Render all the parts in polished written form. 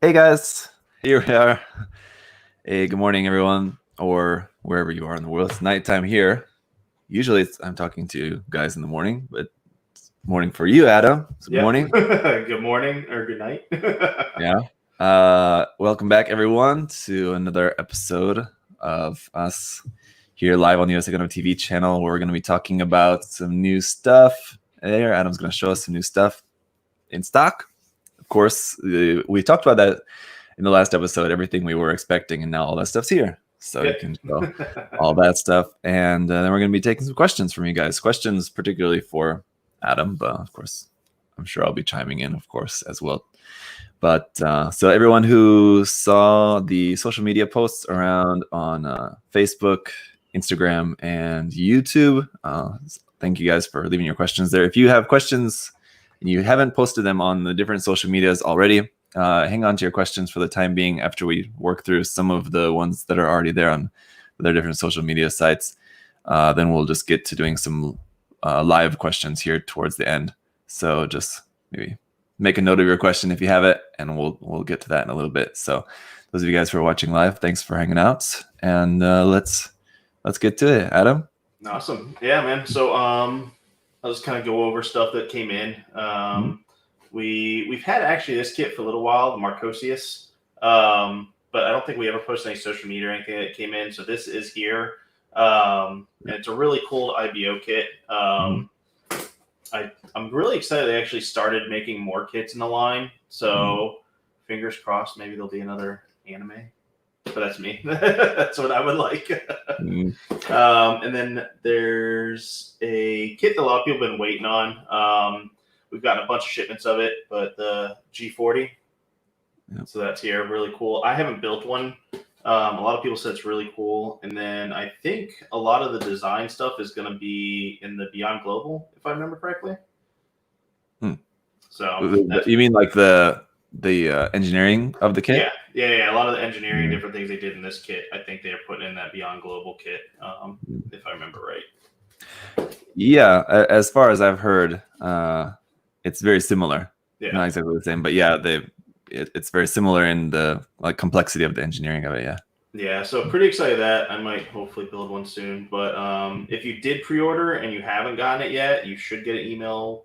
Hey guys, here we are. Hey, good morning, everyone, or wherever you are in the world. It's nighttime here. Usually, I'm talking to guys in the morning, but it's morning for you, Adam. It's morning. Good morning or good night. Yeah. Welcome back, everyone, to another episode of us here live on the USA Gundam TV channel, where we're going to be talking about some new stuff. There, Adam's going to show us some new stuff in stock. Of course, we talked about that in the last episode, everything we were expecting, and now all that stuff's here. So you can show all that stuff. And then we're going to be taking some questions from you guys. Questions particularly for Adam, but of course, I'm sure I'll be chiming in, of course, as well. But so everyone who saw the social media posts around on Facebook, Instagram, and YouTube, thank you guys for leaving your questions there. If you have questions and you haven't posted them on the different social medias already, hang on to your questions for the time being after we work through some of the ones that are already there on their different social media sites. Then we'll just get to doing some live questions here towards the end. So just maybe make a note of your question if you have it, and we'll get to that in a little bit. So those of you guys who are watching live, thanks for hanging out, and let's get to it. Adam? Awesome. Yeah, man. So I'll just kind of go over stuff that came in. We've had actually this kit for a little while, the Markosius, but I don't think we ever posted any social media or anything that came in. So this is here, and it's a really cool IBO kit. I'm really excited they actually started making more kits in the line. So fingers crossed, maybe there'll be another anime. But that's me. That's what I would like. And then there's a kit that a lot of people have been waiting on. We've gotten a bunch of shipments of it, but the G40. Yep. So that's here, really cool. I haven't built one. A lot of people said it's really cool. And then I think a lot of the design stuff is going to be in the Beyond Global, if I remember correctly. So you mean like the engineering of the kit? Yeah. A lot of the engineering, different things they did in this kit, I think they're putting in that Beyond Global kit, if I remember right. Yeah, as far as I've heard, it's very similar. Yeah. Not exactly the same, but yeah, it's very similar in the complexity of the engineering of it. Yeah. Yeah, so pretty excited that I might hopefully build one soon. But if you did pre-order and you haven't gotten it yet, you should get an email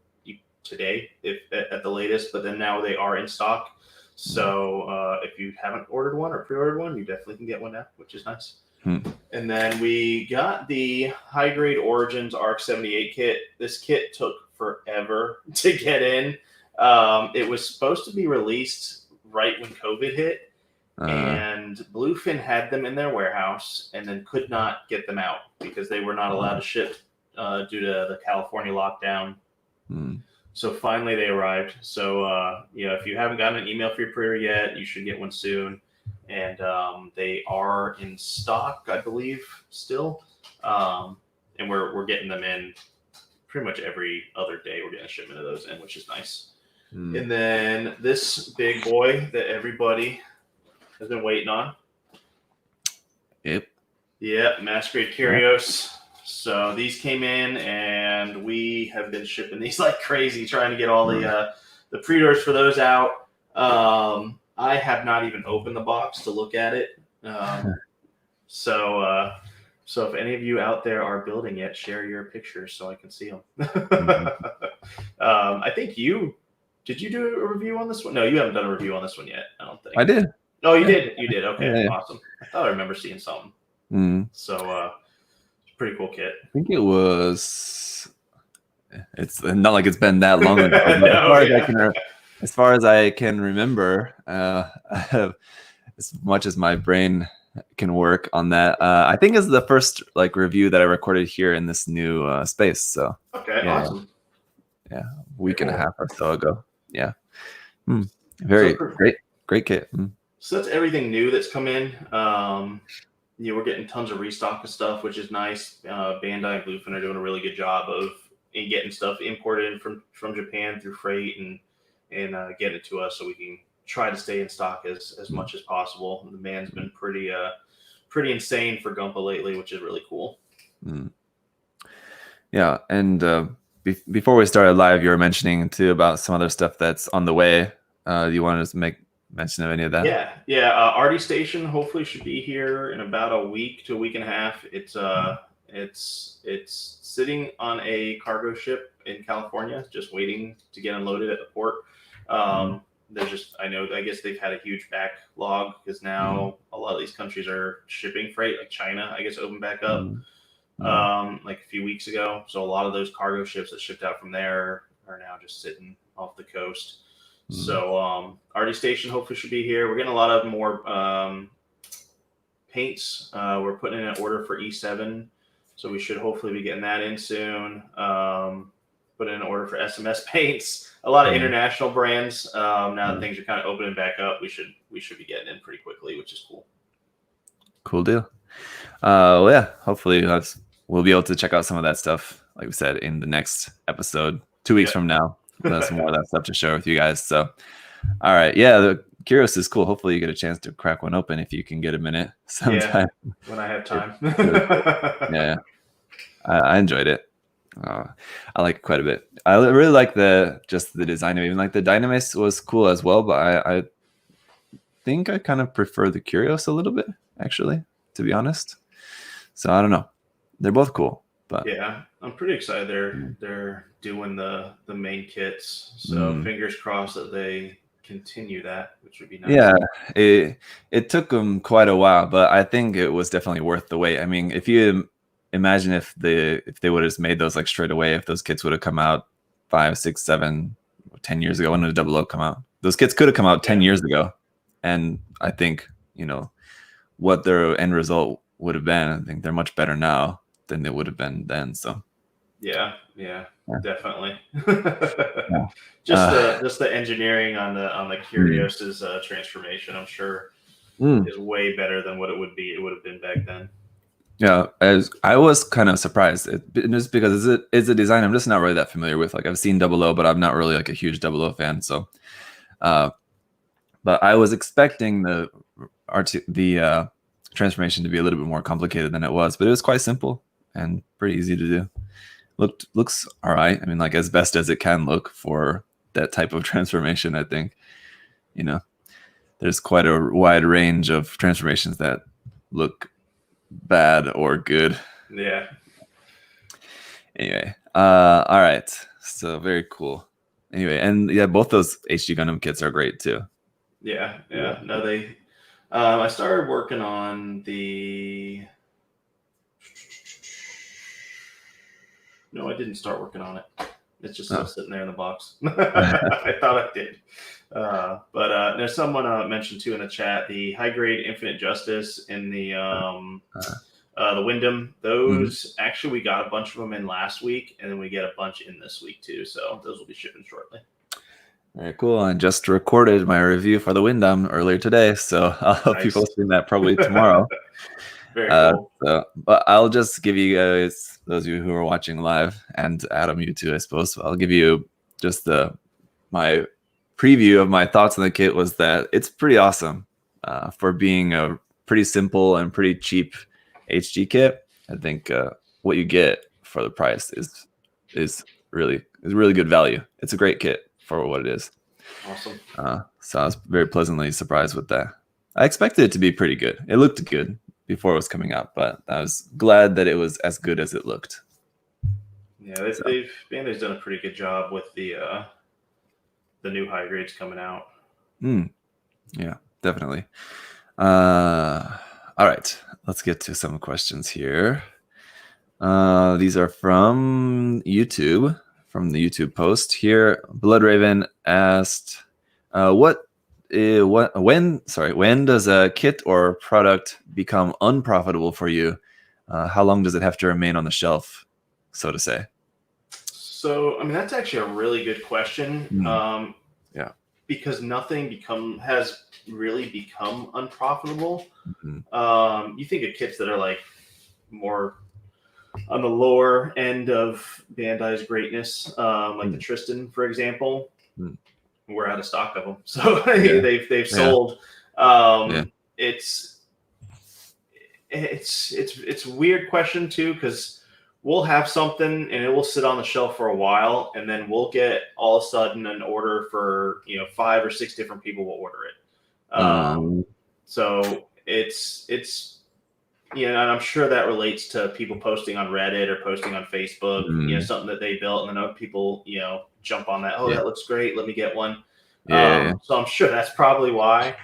today, if at the latest. But then now they are in stock. So if you haven't ordered one or pre-ordered one, you definitely can get one now, which is nice. And then we got the High Grade Origins ARC 78 kit. This kit took forever to get in. It was supposed to be released right when COVID hit, and Bluefin had them in their warehouse and then could not get them out because they were not allowed to ship due to the California lockdown. So finally they arrived. So if you haven't gotten an email for your pre-order yet, you should get one soon. And they are in stock, I believe, still. And we're getting them in pretty much every other day. We're getting a shipment of those in, which is nice. And then this big boy that everybody has been waiting on. Yep, Masquerade Curios. So these came in, and we have been shipping these like crazy, trying to get all the pre-orders for those out. I have not even opened the box to look at it. So if any of you out there are building it, share your pictures so I can see them. I think did you do a review on this one? No, you haven't done a review on this one yet, I don't think. I did. Oh, you did? You did. Okay, Yeah. Awesome. I thought I remember seeing something. So pretty cool kit. I think it was. It's not like it's been that long ago. As far as I can remember, as much as my brain can work on that, I think it's the first review that I recorded here in this new space. So awesome. Yeah, a week and a half or so ago. Yeah, great kit. So that's everything new that's come in. We're getting tons of restock of stuff, which is nice. Bandai and Bluefin are doing a really good job of getting stuff imported from Japan through freight and getting it to us, so we can try to stay in stock as much as possible. The demand's been pretty insane for Gunpla lately, which is really cool. Yeah, and before we started live, you were mentioning too about some other stuff that's on the way. You wanted to mention of any of that? Yeah. RD Station hopefully should be here in about a week to a week and a half. It's sitting on a cargo ship in California, just waiting to get unloaded at the port. I guess they've had a huge backlog because now a lot of these countries are shipping freight, like China, I guess, opened back up like a few weeks ago. So a lot of those cargo ships that shipped out from there are now just sitting off the coast. So RD Station hopefully should be here. We're getting a lot of more paints. We're putting in an order for E7, so we should hopefully be getting that in soon. Put in an order for SMS paints. A lot of international brands. Now that things are kind of opening back up, we should be getting in pretty quickly, which is cool. Cool deal. Well, yeah, hopefully we'll be able to check out some of that stuff, like we said, in the next episode 2 weeks from now. We'll have some more of that stuff to share with you guys. So, all right. Yeah, the Curious is cool. Hopefully you get a chance to crack one open if you can get a minute sometime. Yeah, when I have time. Yeah. I enjoyed it. I like it quite a bit. I really like the design of it. Even like the Dynamis was cool as well, but I think I kind of prefer the Curious a little bit, actually, to be honest. So I don't know. They're both cool, but yeah, I'm pretty excited they're doing the main kits. So fingers crossed that they continue that, which would be nice. Yeah, it took them quite a while, but I think it was definitely worth the wait. I mean, if you imagine if they would have just made those like straight away, if those kits would have come out 5, 6, 7, 10 years ago, when did Double O come out? Those kits could have come out 10 years ago, and I think what their end result would have been. I think they're much better now than they would have been then. So yeah, definitely. Just the engineering on the Curious's transformation, I'm sure, is way better than what it would have been back then. Yeah, as I was kind of surprised, just because it's a design I'm just not really that familiar with. Like I've seen Double O, but I'm not really like a huge Double O fan. So, but I was expecting the transformation to be a little bit more complicated than it was, but it was quite simple and pretty easy to do. Looks all right. I mean, like as best as it can look for that type of transformation. I think, there's quite a wide range of transformations that look bad or good. Yeah. Anyway, all right. So very cool. Anyway, and yeah, both those HD Gundam kits are great too. Yeah. No, they. I started working on the. No, I didn't start working on it. It's just still sitting there in the box. I thought I did. But there's someone mentioned too in the chat the high grade Infinite Justice in the Wyndham. Those actually we got a bunch of them in last week, and then we get a bunch in this week too. So those will be shipping shortly. Very cool. I just recorded my review for the Wyndham earlier today, so I'll help people see that probably tomorrow. Very cool. But I'll just give you guys, those of you who are watching live, and Adam, you too, I suppose. I'll give you just my preview of my thoughts on the kit was that it's pretty awesome for being a pretty simple and pretty cheap HG kit. I think what you get for the price is really good value. It's a great kit for what it is. Awesome. So I was very pleasantly surprised with that. I expected it to be pretty good. It looked good before it was coming out, but I was glad that it was as good as it looked. Yeah, Bandai's done a pretty good job with the new high grades coming out. Yeah, definitely. All right, let's get to some questions here. These are from YouTube, from the YouTube post here. Blood Raven asked, when does a kit or product become unprofitable for you? How long does it have to remain on the shelf, so to say? So, I mean, that's actually a really good question. Yeah. Because nothing has really become unprofitable. You think of kits that are like more on the lower end of Bandai's greatness, like the Tristan, for example. We're out of stock of them, so they've sold. It's a weird question too, because we'll have something and it will sit on the shelf for a while, and then we'll get all of a sudden an order for 5 or 6 different people will order it, So it's and I'm sure that relates to people posting on Reddit or posting on Facebook, something that they built, and then other people, jump on that. Oh, that looks great. Let me get one. So I'm sure that's probably why.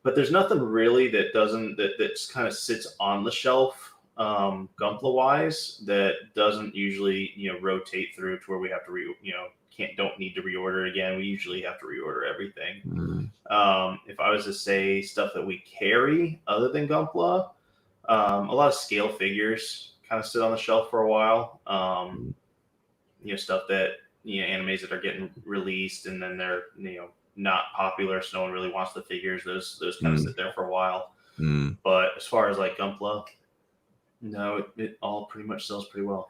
But there's nothing really that's kind of sits on the shelf, Gunpla wise, that doesn't usually rotate through to where we have to don't need to reorder again. We usually have to reorder everything. If I was to say stuff that we carry other than Gunpla, a lot of scale figures kind of sit on the shelf for a while. Stuff that animes that are getting released and then they're not popular, so no one really wants the figures. Those kind of sit there for a while. But as far as like Gunpla, no, it all pretty much sells pretty well.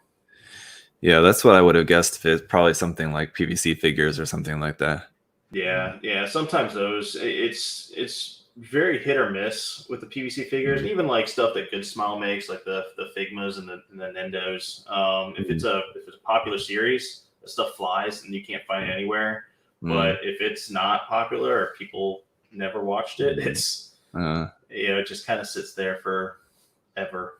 Yeah, that's what I would have guessed. It's probably something like PVC figures or something like that. Yeah. Sometimes those it's very hit or miss with the PVC figures, and even like stuff that Good Smile makes, like the Figmas and the Nendos. If it's a popular series, the stuff flies and you can't find it anywhere. But if it's not popular or people never watched it, it's it just kind of sits there forever.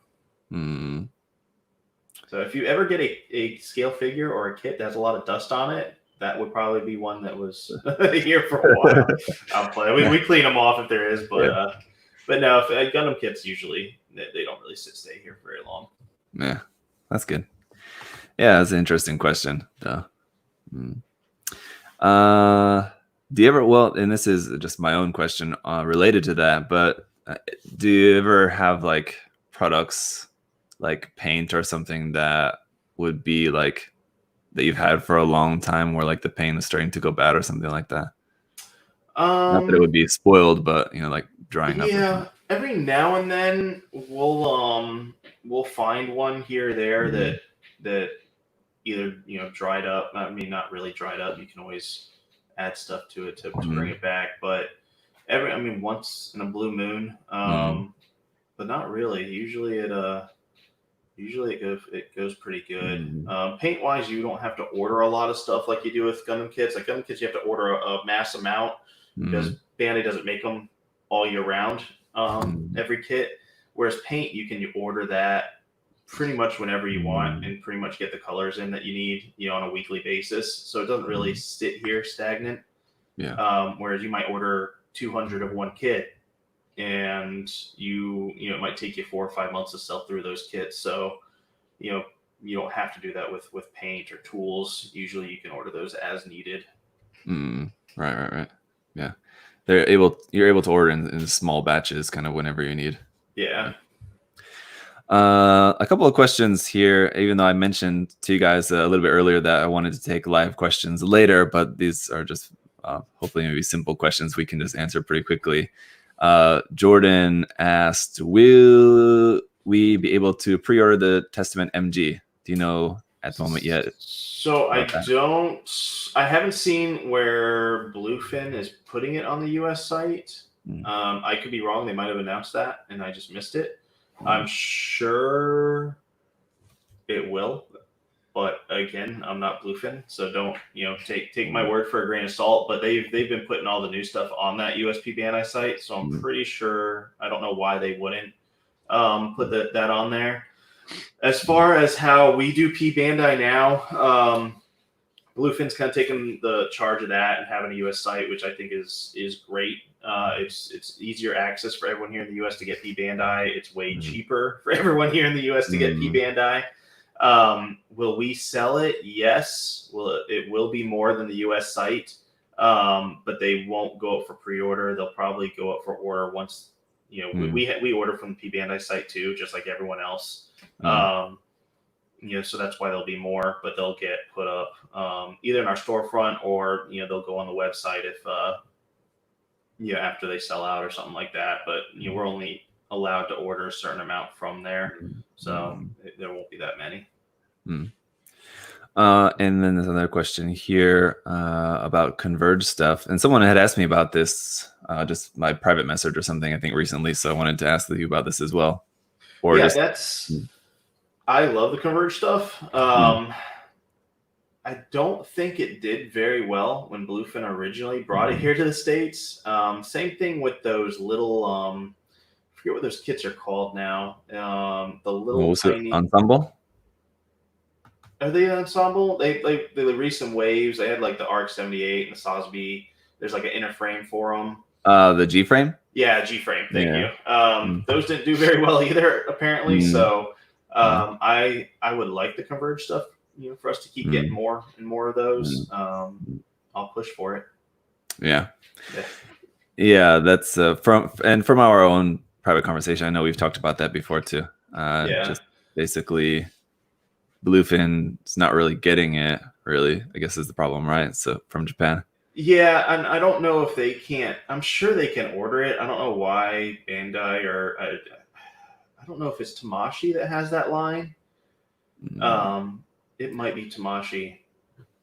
So if you ever get a scale figure or a kit that has a lot of dust on it, that would probably be one that was here for a while. I'll play. We clean them off if there is, but no, if Gundam kits usually they don't really stay here very long. Yeah, that's good. Yeah, that's an interesting question, though. Do you ever? Well, and this is just my own question related to that, but do you ever have like products like paint or something that would be like that you've had for a long time where like the paint is starting to go bad or something like that? Not that it would be spoiled, but like drying up. Yeah, every now and then we'll find one here or there that either dried up. I mean, not really dried up. You can always add stuff to it to bring it back, but once in a blue moon. But not really. Usually it goes pretty good. Paint wise, you don't have to order a lot of stuff like you do with Gundam kits. Like Gundam kits, you have to order a mass amount because Bandai doesn't make them all year round. Every kit, whereas paint, you can order that pretty much whenever you want and pretty much get the colors in that you need, on a weekly basis. So it doesn't really sit here stagnant. Yeah. Whereas you might order 200 of one kit, and it might take you 4 or 5 months to sell through those kits. So, you don't have to do that with paint or tools. Usually you can order those as needed. Right. Yeah. You're able to order in small batches kind of whenever you need. Yeah. A couple of questions here, even though I mentioned to you guys a little bit earlier that I wanted to take live questions later, but these are just hopefully maybe simple questions we can just answer pretty quickly. Jordan asked, will we be able to pre-order the Testament MG? Do you know at the moment yet? So I haven't seen where Bluefin is putting it on the US site. I could be wrong. They might have announced that and I just missed it. I'm sure it will, but again, I'm not Bluefin, so don't take my word for a grain of salt. But they've been putting all the new stuff on that USP Bandai site, so I'm pretty sure. I don't know why they wouldn't put that on there. As far as how we do P Bandai now, Bluefin's kind of taking the charge of that and having a US site, which I think is great. It's easier access for everyone here in the US to get P Bandai. It's way cheaper for everyone here in the US to get P Bandai. Will we sell it? Yes. It will be more than the US site, but they won't go up for pre-order. They'll probably go up for order once. We order from the P Bandai site too, just like everyone else. So that's why there'll be more, but they'll get put up either in our storefront or they'll go on the website if after they sell out or something like that. But we're only allowed to order a certain amount from there, so there won't be that many. And then there's another question here about Converge stuff, and someone had asked me about this just my private message or something I think recently, so I wanted to ask you about this as well. I love the Converge stuff. I don't think it did very well when Bluefin originally brought it here to the States. Same thing with those little, I forget what those kits are called now. The little tiny ensemble. Are they an ensemble? They released some waves. They had like the ARC 78 and the Sosby. There's like an inner frame for them. The G frame. Yeah, G frame. Thank you. Those didn't do very well either, apparently. So I would like the Converge stuff. For us to keep getting more and more of those. I'll push for it. Yeah. That's from our own private conversation. I know we've talked about that before too. Just basically, Bluefin's not really getting it. Really, I guess is the problem, right? So from Japan. Yeah, and I don't know if they can't. I'm sure they can order it. I don't know why Bandai or I don't know if it's Tamashi that has that line. It might be Tamashi.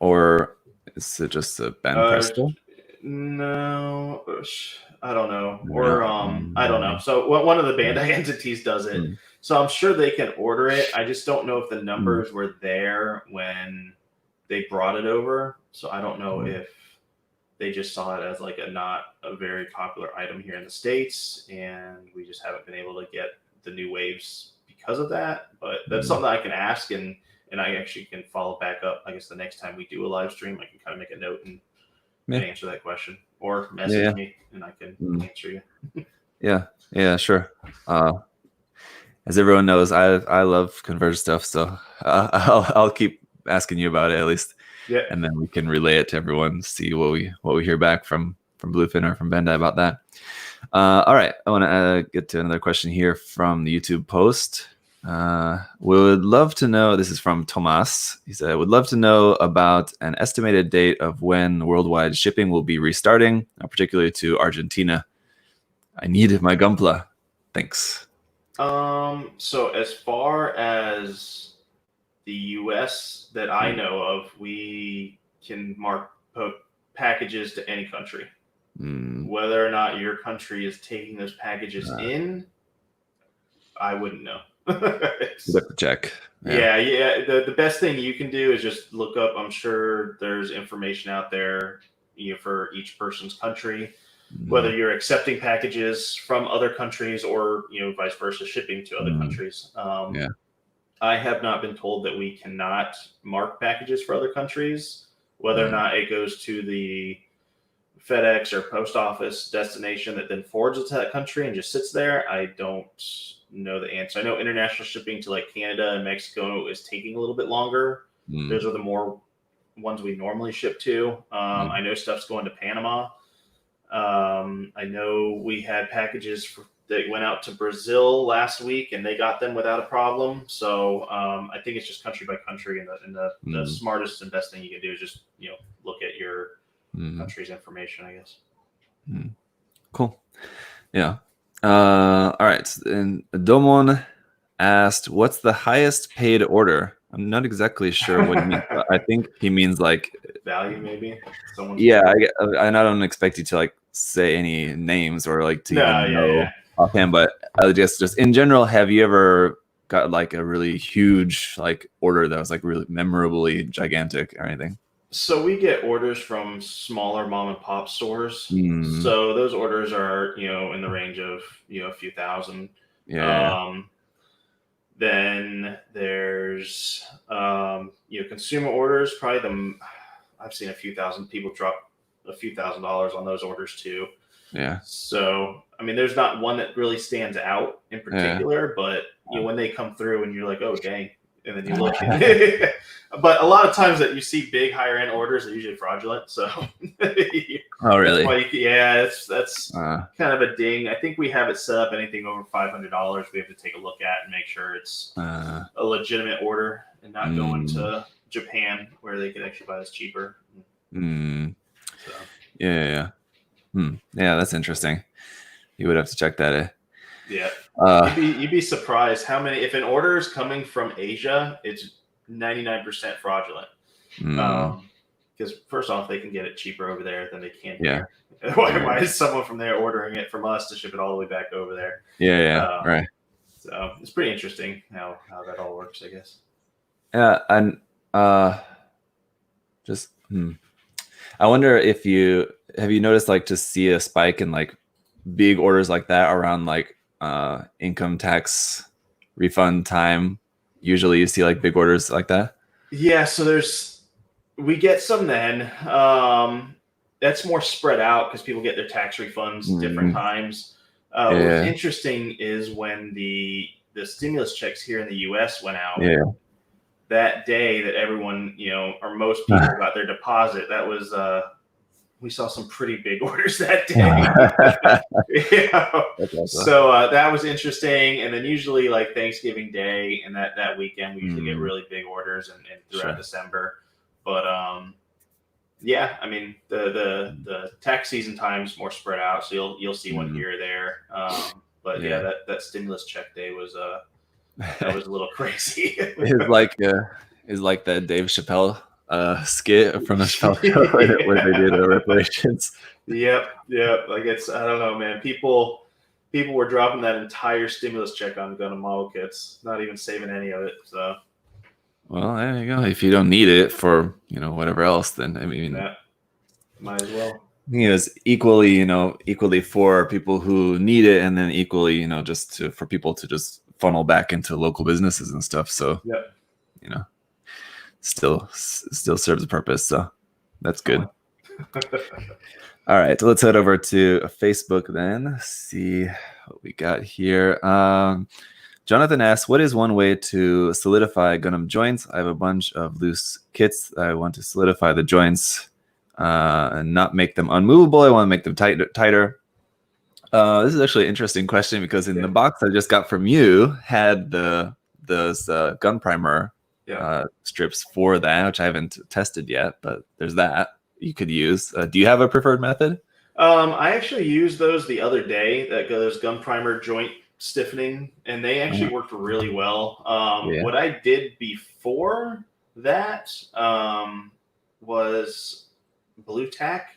Or is it just a Banpresto? No, I don't know. Or I don't know. So one of the Bandai entities does it. So I'm sure they can order it. I just don't know if the numbers were there when they brought it over. So I don't know if they just saw it as like not a very popular item here in the States, and we just haven't been able to get the new waves because of that. But that's something I can ask, and I actually can follow back up. I guess the next time we do a live stream, I can kind of make a note and answer that question, or message me and I can answer you. Yeah, sure. As everyone knows, I love Converge stuff, so I'll keep asking you about it at least. Yeah, and then we can relay it to everyone, see what we hear back from Bluefin or from Bandai about that. All right, I want to get to another question here from the YouTube post. We would love to know, this is from Tomas. He said, would love to know about an estimated date of when worldwide shipping will be restarting, particularly to Argentina. I need my Gunpla. Thanks. So as far as the US that I know of, we can mark packages to any country. Whether or not your country is taking those packages in, I wouldn't know. You have to check. Yeah. The best thing you can do is just look up. I'm sure there's information out there for each person's country, whether you're accepting packages from other countries or vice versa, shipping to other countries. I have not been told that we cannot mark packages for other countries, whether or not it goes to the FedEx or post office destination that then forwards it to that country and just sits there. I don't know the answer. I know international shipping to like Canada and Mexico is taking a little bit longer. Those are the more ones we normally ship to. I know stuff's going to Panama. I know we had packages that went out to Brazil last week and they got them without a problem. So I think it's just country by country, and the smartest and best thing you can do is just look at your country's information, I guess. Cool. Yeah. All right. And Domon asked, what's the highest paid order? I'm not exactly sure what he means. I think he means like value, maybe. I don't expect you to like say any names or like to know offhand, but just in general, have you ever got like a really huge like order that was like really memorably gigantic or anything? So we get orders from smaller mom and pop stores. So those orders are, in the range of, a few thousand. Then there's, consumer orders. Probably I've seen a few thousand people drop a few $1,000s on those orders too. Yeah. So, I mean, there's not one that really stands out in particular, but when they come through and you're like, oh, dang. And then you look but a lot of times that you see big higher end orders are usually fraudulent. So oh really? That's kind of a ding. I think we have it set up anything over $500 we have to take a look at and make sure it's a legitimate order and not going to Japan where they could actually buy this cheaper. So. Yeah, that's interesting. You would have to check that. Yeah, you'd be surprised how many. If an order is coming from Asia, it's 99% fraudulent. Because first off, they can get it cheaper over there than they can here. Why is someone from there ordering it from us to ship it all the way back over there? Right. So it's pretty interesting how that all works, I guess. Yeah, and Just I wonder if you noticed like to see a spike in like big orders like that around like income tax refund time. Usually you see like big orders like that. Yeah, so we get some then. That's more spread out because people get their tax refunds different times. What's interesting is when the stimulus checks here in the U.S. went out. Yeah. That day that everyone, or most people got their deposit, that was we saw some pretty big orders that day. Awesome. So that was interesting. And then usually like Thanksgiving Day and that weekend, we usually get really big orders and throughout December. But yeah, I mean the tax season time's more spread out, so you'll see one here or there. But yeah, that stimulus check day was that was a little crazy. It's like that Dave Chappelle skit from the Chappelle show where they did reparations. Yep. Like I don't know, man. People were dropping that entire stimulus check on Gundam model kits, not even saving any of it. So, well, there you go. If you don't need it for whatever else, then I mean, might as well. It's equally for people who need it, and then equally, just for people to just funnel back into local businesses and stuff. So, still serves a purpose. So that's good. All right, so let's head over to Facebook then. See what we got here. Jonathan asks, what is one way to solidify Gundam joints? I have a bunch of loose kits. I want to solidify the joints and not make them unmovable. I want to make them tighter. This is actually an interesting question because in the box I just got from you had those gun primer strips for that, which I haven't tested yet, but there's that you could use. Do you have a preferred method? I actually used those the other day, those gun primer joint stiffening, and they actually worked really well. What I did before that was blue tack.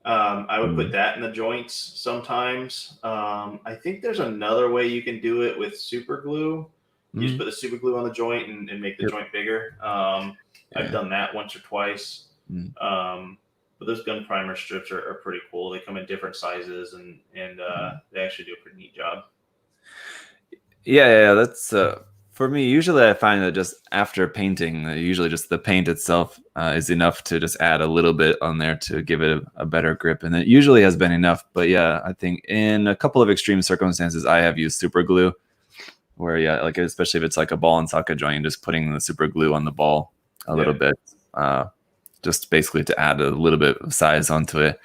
I would put that in the joints sometimes. I think there's another way you can do it with super glue. You just put the super glue on the joint and make the joint bigger. I've done that once or twice. But those gun primer strips are pretty cool. They come in different sizes and they actually do a pretty neat job. Yeah, that's for me. Usually, I find that just after painting, usually just the paint itself is enough to just add a little bit on there to give it a better grip, and it usually has been enough. But yeah, I think in a couple of extreme circumstances, I have used super glue, where like especially if it's like a ball and socket joint, just putting the super glue on the ball a little bit, just basically to add a little bit of size onto it,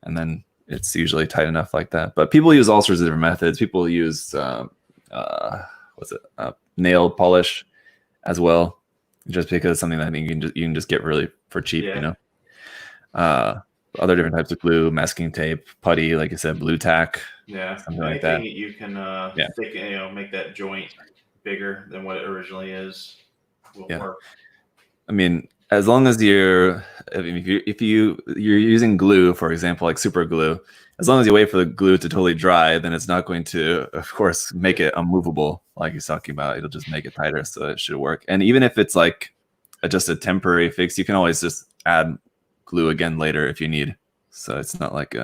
and then it's usually tight enough like that. But people use all sorts of different methods. People use nail polish as well, just because it's something that I think you can just get really for cheap. Other different types of glue, masking tape, putty, like you said, blue tack, something like that. You can make that joint bigger than what it originally is will work. I mean, as long as you're using glue, for example, like super glue, as long as you wait for the glue to totally dry, then it's not going to, of course, make it unmovable like he's talking about. It'll just make it tighter, so it should work. And even if it's like just a temporary fix, you can always just add glue again later if you need. So it's not like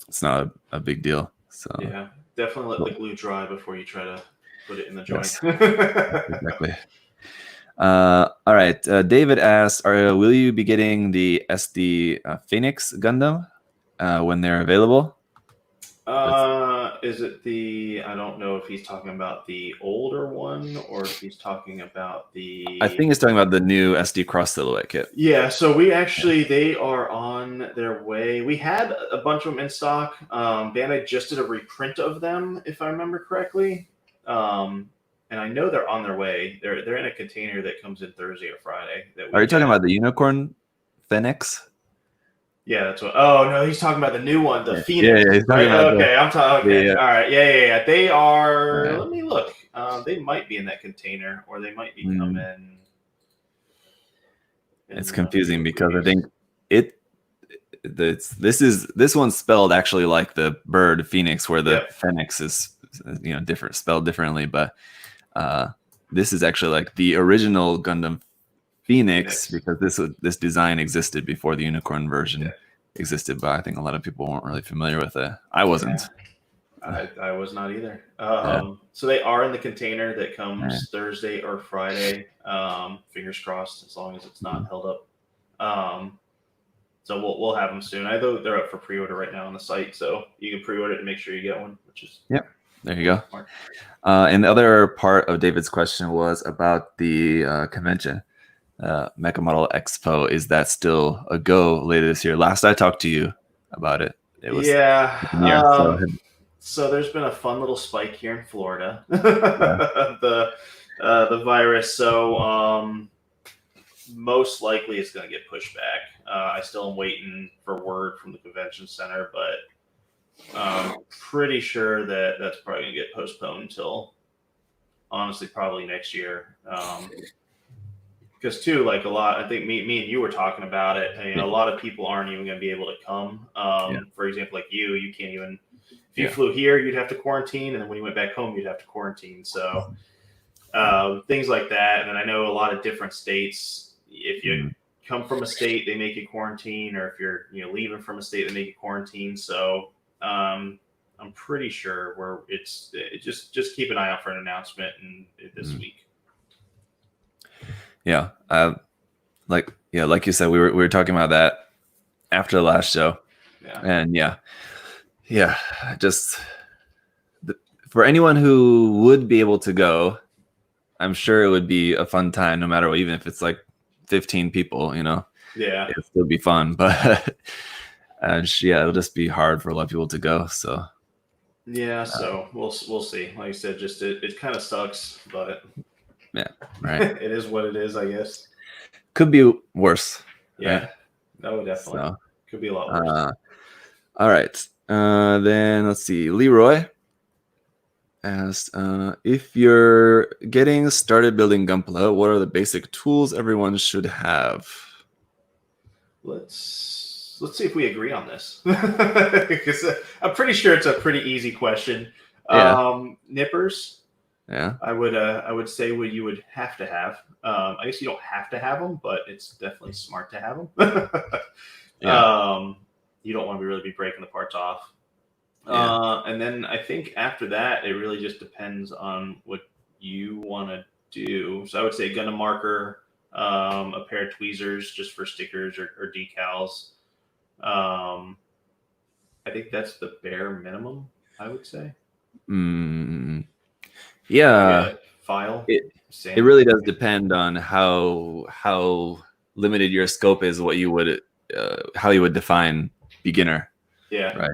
it's not a big deal. So yeah, definitely let the glue dry before you try to put it in the joint. Exactly. All right. David asks, will you be getting the SD Phoenix Gundam when they're available? Is it I don't know if he's talking about the older one or if he's talking about I think he's talking about the new SD Cross Silhouette kit. Yeah, so they are on their way. We had a bunch of them in stock. Bandai just did a reprint of them, if I remember correctly. And I know they're on their way. They're in a container that comes in Thursday or Friday. Are you talking about the Unicorn Phoenix? Yeah, that's what. Oh no, he's talking about the new one, the Phoenix. Yeah, he's talking about okay, I'm talking. Okay, all right. Yeah. They are. Yeah. Let me look. They might be in that container, or they might be coming. It's confusing because I think this one's spelled actually like the bird Phoenix, where the Phoenix is spelled differently, but this is actually like the original Gundam Phoenix, because this design existed before the unicorn version existed, but I think a lot of people weren't really familiar with it. I wasn't. I was not either. So they are in the container that comes Thursday or Friday. Fingers crossed, as long as it's not held up. So we'll have them soon. I know they're up for pre-order right now on the site, so you can pre-order it and make sure you get one, which is there you go. And the other part of David's question was about the convention, Mecha Model Expo. Is that still a go later this year? Last I talked to you about it, it was So there's been a fun little spike here in Florida, the virus. So most likely it's going to get pushed back. I still am waiting for word from the convention center, but I'm pretty sure that that's probably going to get postponed until, honestly, probably next year. Because too, like I think me and you were talking about it. A lot of people aren't even going to be able to come. For example, like you can't even. If you flew here, you'd have to quarantine, and then when you went back home, you'd have to quarantine. So things like that. And then I know a lot of different states. If you come from a state, they make you quarantine, or if you're leaving from a state, they make you quarantine. So I'm pretty sure just keep an eye out for an announcement this week. Yeah, like you said, we were talking about that after the last show, and just for anyone who would be able to go, I'm sure it would be a fun time, no matter what, even if it's like 15 people, it'll still be fun, but it'll just be hard for a lot of people to go. So so we'll see. Like I said, just it kind of sucks, but right. It is what it is, I guess. Could be worse. Right? No, definitely could be a lot worse. All right. Then let's see. Leroy asked, if you're getting started building Gunpla, what are the basic tools everyone should have? Let's see if we agree on this, because I'm pretty sure it's a pretty easy question. Nippers. Yeah, I would say what you would have to have. I guess you don't have to have them, but it's definitely smart to have them. You don't want to really be breaking the parts off. And then I think after that, it really just depends on what you want to do. So I would say Gundam Marker, a pair of tweezers just for stickers or decals. I think that's the bare minimum, I would say. File. It really does depend on how limited your scope is, what you would how you would define beginner. Right.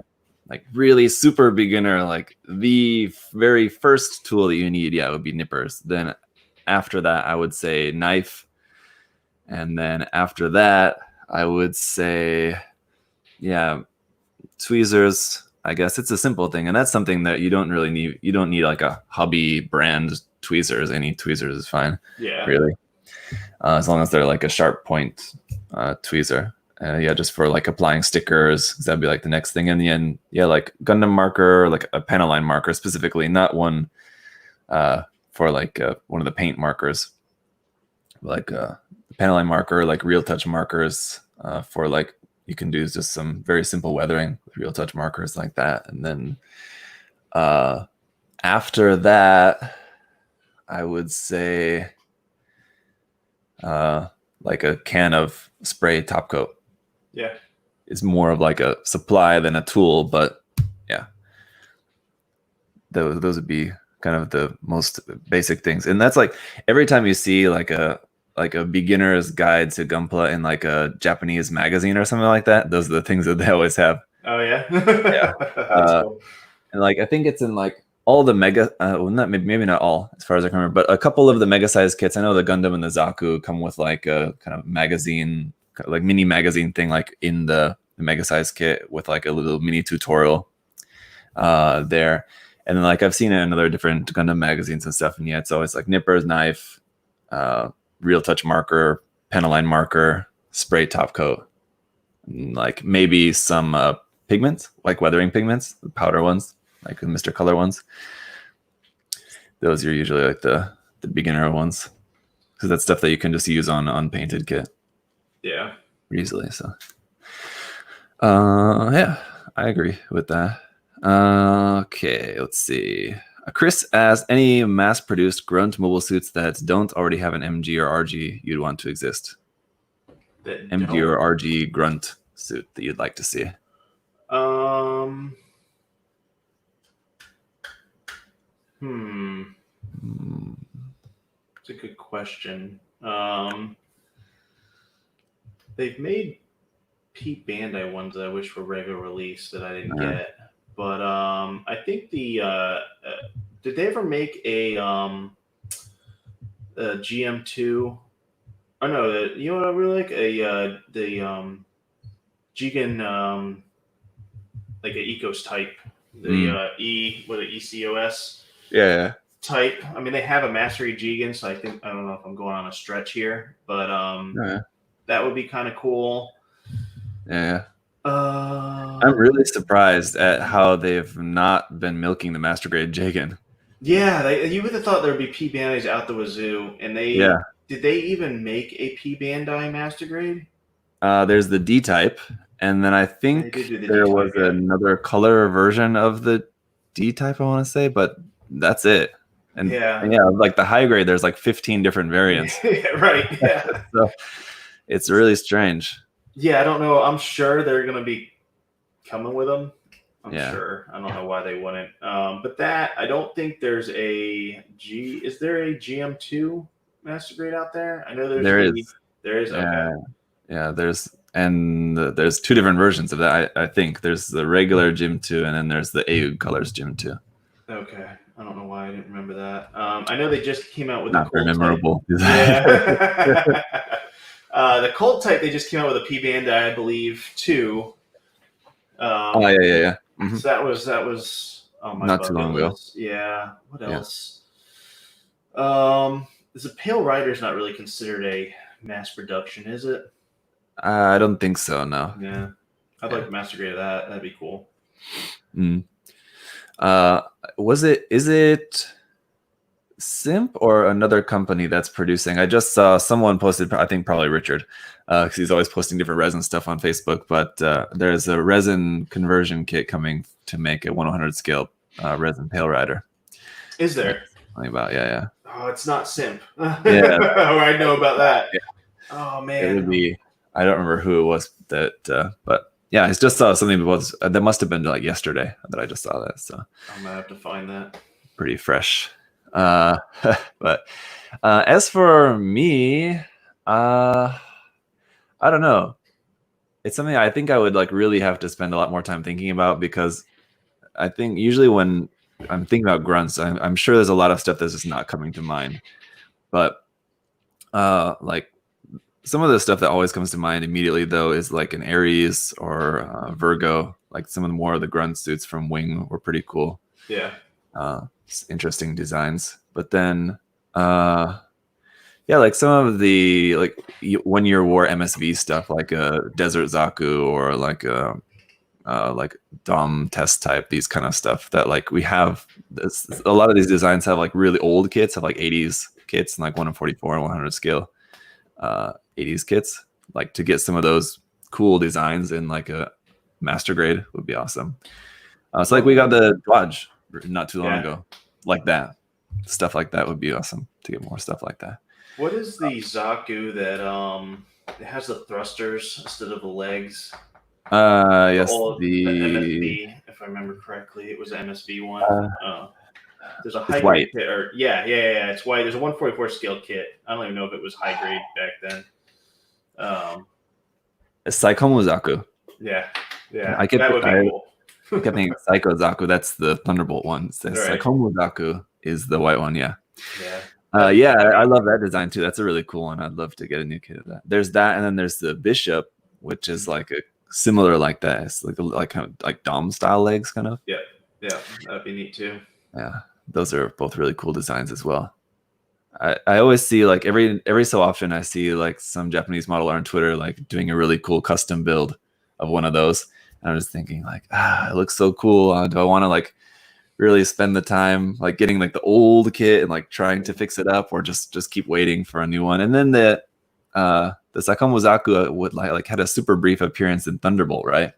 Like really super beginner, like the very first tool that you need, would be nippers. Then after that, I would say knife. And then after that, I would say, tweezers. I guess it's a simple thing. And that's something that you don't really need. You don't need like a hobby brand tweezers. Any tweezers is fine. Really. As long as they're like a sharp point tweezer. Just for like applying stickers, that'd be like the next thing. And then like Gundam marker, like a Panaline marker specifically, not one for like one of the paint markers, like Panaline marker, like real touch markers for like you can do just some very simple weathering with real touch markers like that. And then after that, I would say like a can of spray top coat. It's more of like a supply than a tool, but those would be kind of the most basic things. And that's like every time you see like a beginner's guide to Gunpla in like a Japanese magazine or something like that, those are the things that they always have. Oh yeah. Cool. And like I think it's in like all the mega maybe not all as far as I can remember, but a couple of the mega size kits. I know the Gundam and the Zaku come with like a kind of magazine, like mini magazine thing, like in the mega size kit with like a little mini tutorial there. And then like I've seen it in other different Gundam magazines and stuff, and it's always like nippers, knife, real touch marker, Panaline marker, spray top coat, and like maybe some pigments, like weathering pigments, the powder ones, like the Mr. Color ones. Those are usually like the beginner ones. because that's stuff that you can just use on unpainted kit. Yeah. Easily. So, yeah, I agree with that. Okay, let's see. Chris asks, any mass-produced Grunt mobile suits that don't already have an MG or RG you'd want to exist? That MG or RG Grunt suit that you'd like to see? It's a good question. They've made Pete Bandai ones that I wish were regular release that I didn't get. But I think the did they ever make a GM2? Oh no, you know what I really like? The Jigen like an Ecos type. The ECOS. Yeah. Type. I mean, they have a Mastery Jigen, so I don't know if I'm going on a stretch here, but that would be kind of cool. Yeah. I'm really surprised at how they've not been milking the master grade Jigen. Yeah, you would have thought there would be P Bandais out the wazoo, and did they even make a P Bandai master grade? There's the D type, and then I think there was another color version of the D type, I want to say, but that's it. And like the high grade, there's like 15 different variants. Right. Yeah. So it's really strange. Yeah, I don't know. I'm sure they're gonna be coming with them. I'm sure. I don't know why they wouldn't. But I don't think there's a G. Is there a GM2 master grade out there? I know there is. There is. Okay. Yeah. There's two different versions of that. I think there's the regular GM2, and then there's the AUG colors GM2. Okay. I don't know why I didn't remember that. I know they just came out with not very memorable. Yeah. The Colt type, they just came out with a P Bandai, I believe, too. Yeah. Mm-hmm. So that was not too long ago. Yeah. What else? The Pale Rider's not really considered a mass production, is it? I don't think so. No. Yeah. I'd like to master grade that. That'd be cool. Is it Simp or another company that's producing? I just saw someone posted, I think probably Richard, because he's always posting different resin stuff on Facebook, but there's a resin conversion kit coming to make a 100 scale resin Pale Rider. Is there? About yeah. Oh, it's not Simp. Yeah. I know about that. Yeah. Oh man. It would be, I don't remember who it was that but yeah, I just saw something that must have been like yesterday that I just saw that. So I'm gonna have to find that. Pretty fresh. But as for me, I don't know. It's something I think I would like really have to spend a lot more time thinking about, because I think usually when I'm thinking about grunts, I'm sure there's a lot of stuff that's just not coming to mind. But like some of the stuff that always comes to mind immediately, though, is like an Ares or Virgo. Like some of the more of the grunt suits from Wing were pretty cool. Yeah. Interesting designs. But then, like some of the like 1 year war MSV stuff, like a Desert Zaku or like a like Dom test type, these kind of stuff that like we have. A lot of these designs have like really old kits, have like 80s kits and like 1 in 44 and 100 scale 80s kits. Like to get some of those cool designs in like a master grade would be awesome. So like we got the Dodge not too long ago, like that. Stuff like that would be awesome to get more stuff like that. What is the Zaku that it has the thrusters instead of the legs? Yes, the MSB, if I remember correctly, it was the MSB one. There's a high grade kit, or it's white. There's a 144 scale kit. I don't even know if it was high grade back then. Saikomu Zaku. Yeah. That would be cool. I kept thinking Psycho Zaku. That's the Thunderbolt one. Saikomu Zaku is the white one. Yeah. I love that design too. That's a really cool one. I'd love to get a new kit of that. There's that, and then there's the Bishop, which is like a similar like that. It's like kind of like Dom style legs, kind of. Yeah, that'd be neat too. Yeah, those are both really cool designs as well. I always see like every so often I see like some Japanese modeler on Twitter like doing a really cool custom build of one of those. And I'm just thinking like, it looks so cool. Do I want to like really spend the time like getting like the old kit and like trying to fix it up, or just keep waiting for a new one. And then the Sakamu Zaku would like had a super brief appearance in Thunderbolt, right?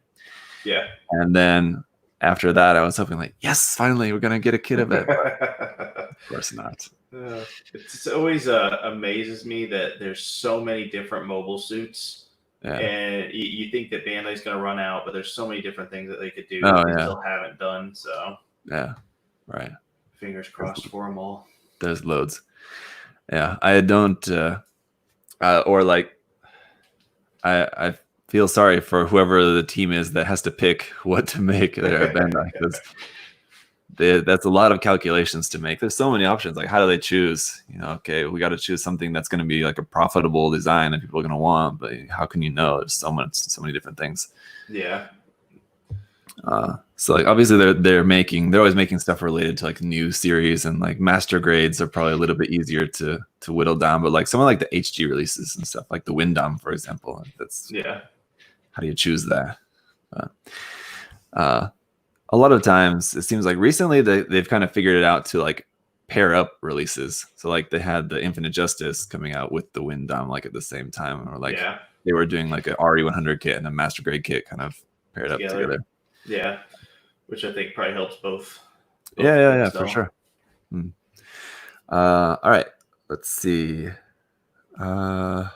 Yeah. And then after that, I was hoping like, yes, finally we're gonna get a kit of it. But of course not. It's always amazes me that there's so many different mobile suits. Yeah. And you think that Bandai's going to run out, but there's so many different things that they could do Oh, that they yeah. still haven't done. So Yeah, right. Fingers crossed for them all. There's loads. Yeah, I don't, or like, I feel sorry for whoever the team is that has to pick what to make there at Bandai, because that's a lot of calculations to make. There's so many options. Like, how do they choose? You know, okay, we got to choose something that's going to be like a profitable design that people are going to want. But how can you know? There's so many different things. Yeah. So like obviously they're always making stuff related to like new series, and like master grades are probably a little bit easier to whittle down. But like some of like the HG releases and stuff, like the Gundam, for example, that's how do you choose that? A lot of times it seems like recently they've kind of figured it out to like pair up releases. So like they had the Infinite Justice coming out with the Gundam like at the same time, or like they were doing like an RE100 kit and a master grade kit kind of paired up together. Yeah, which I think probably helps both. Yeah, for sure. All right, let's see. Dan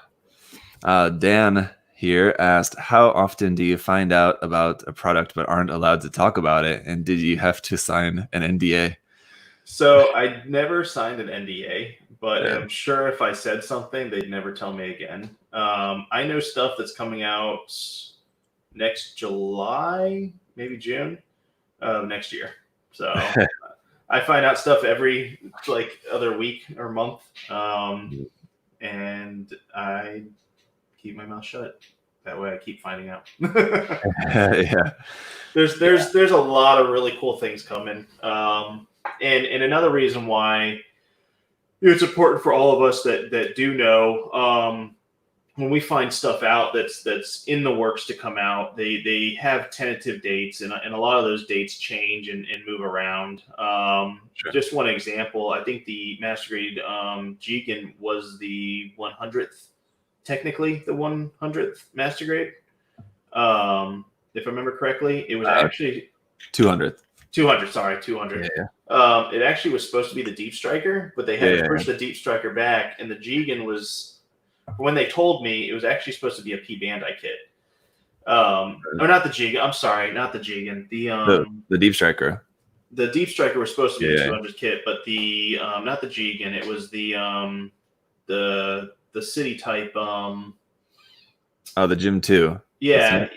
here asked, how often do you find out about a product but aren't allowed to talk about it? And did you have to sign an NDA? So I never signed an NDA, but I'm sure if I said something, they'd never tell me again. I know stuff that's coming out next July, maybe June of next year. So I find out stuff every like other week or month, and I keep my mouth shut. That way I keep finding out. Yeah. There's a lot of really cool things coming. And another reason why it's important for all of us that do know, when we find stuff out that's in the works to come out, they have tentative dates, and a lot of those dates change and move around. Just one example, I think the Master Grade Jigen was the 100th, technically the 100th Master Grade. If I remember correctly, it was actually 200th. 200, sorry, 200. Yeah. It actually was supposed to be the Deep Striker, but they had to push the Deep Striker back, and the Jigen was, when they told me, it was actually supposed to be a P Bandai kit. Or not the Jigen. I'm sorry, not the Jigen. The Deep Striker. The Deep Striker was supposed to be the 200 kit, but the not the Jigen. It was the city type. The Gym 2. Yeah.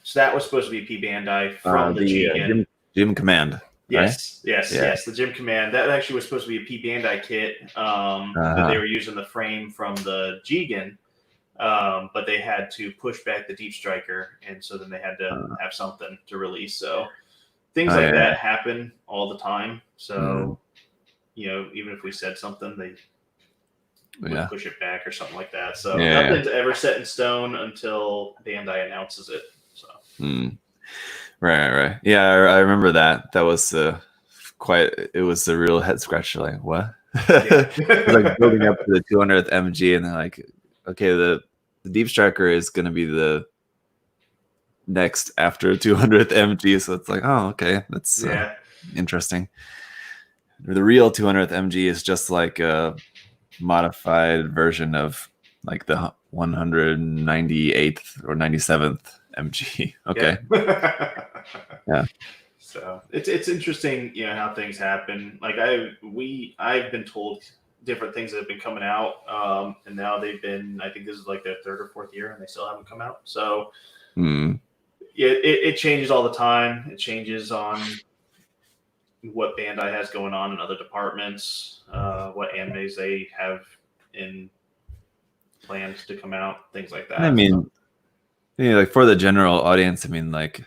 So that was supposed to be P Bandai from the Jigen. Gym Command. Yes, the Gym Command. That actually was supposed to be a P Bandai kit, but they were using the frame from the Jigen, but they had to push back the Deep Striker, and so then they had to have something to release. So things like that happen all the time. So, even if we said something, they would push it back or something like that. So nothing's ever set in stone until Bandai announces it. So. Right. Yeah, I remember that. That was it was a real head scratcher. Like, what? Like building up to the 200th MG, and then like, okay, the Deep Striker is going to be the next after 200th MG. So it's like, oh, okay, that's interesting. The real 200th MG is just like a modified version of like the 198th or 97th MG. Okay. Yeah. So it's interesting, how things happen. Like I've been told different things that have been coming out, and now they've been. I think this is like their third or fourth year, and they still haven't come out. So it changes all the time. It changes on what Bandai has going on in other departments, what animes they have in plans to come out, things like that. I mean, like for the general audience, I mean, like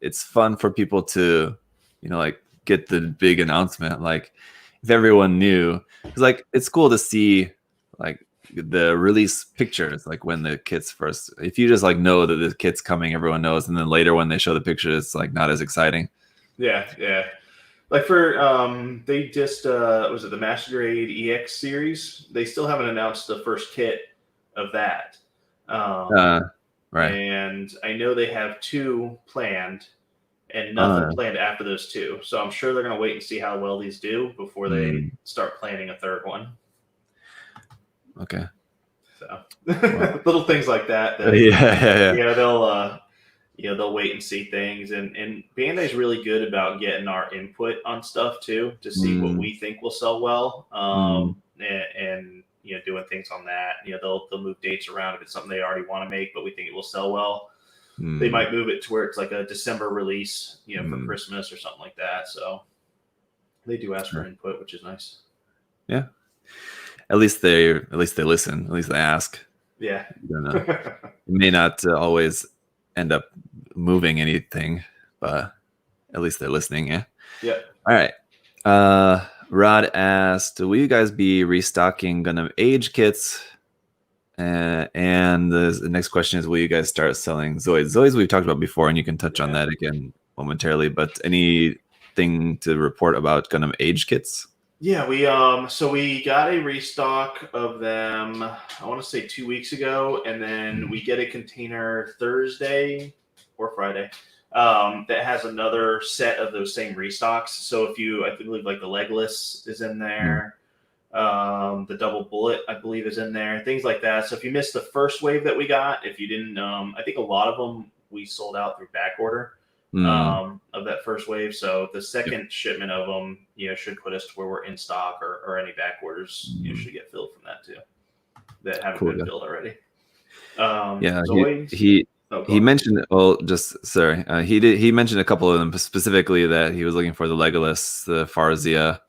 it's fun for people to, like get the big announcement. Like if everyone knew, it's like it's cool to see like the release pictures, like when the kit's first. If you just like know that the kit's coming, everyone knows, and then later when they show the picture, it's like not as exciting. Yeah. Like for they just was it the Master Grade EX series? They still haven't announced the first kit of that. Right. And I know they have 2 planned and nothing planned after those 2. So I'm sure they're going to wait and see how well these do before they start planning a third one. Okay. So little things like that. Yeah. They'll wait and see things, and Bandai's really good about getting our input on stuff too to see what we think will sell well, and doing things on that. They'll move dates around if it's something they already want to make, but we think it will sell well. They might move it to where it's like a December release, for Christmas or something like that. So they do ask for input, which is nice. Yeah. At least they listen. At least they ask. Yeah. It may not always end up moving anything, but at least they're listening. Yeah. All right. Rod asked, will you guys be restocking Gundam Age kits? And the next question is, will you guys start selling Zoids? Zoids we've talked about before, and you can touch on that again momentarily, but anything to report about Gundam Age kits? Yeah, we got a restock of them, I want to say 2 weeks ago, and then we get a container Thursday or Friday that has another set of those same restocks. So I believe like the Legolas is in there, the double bullet I believe is in there, things like that. So if you missed the first wave that we got, if you didn't, I think a lot of them we sold out through back order. Of that first wave, so the second shipment of them, should put us to where we're in stock, or any back orders, should get filled from that too, that haven't been filled already. Zoe, he mentioned. Well, just sorry, he mentioned a couple of them specifically that he was looking for: the Legolas, the Farzia,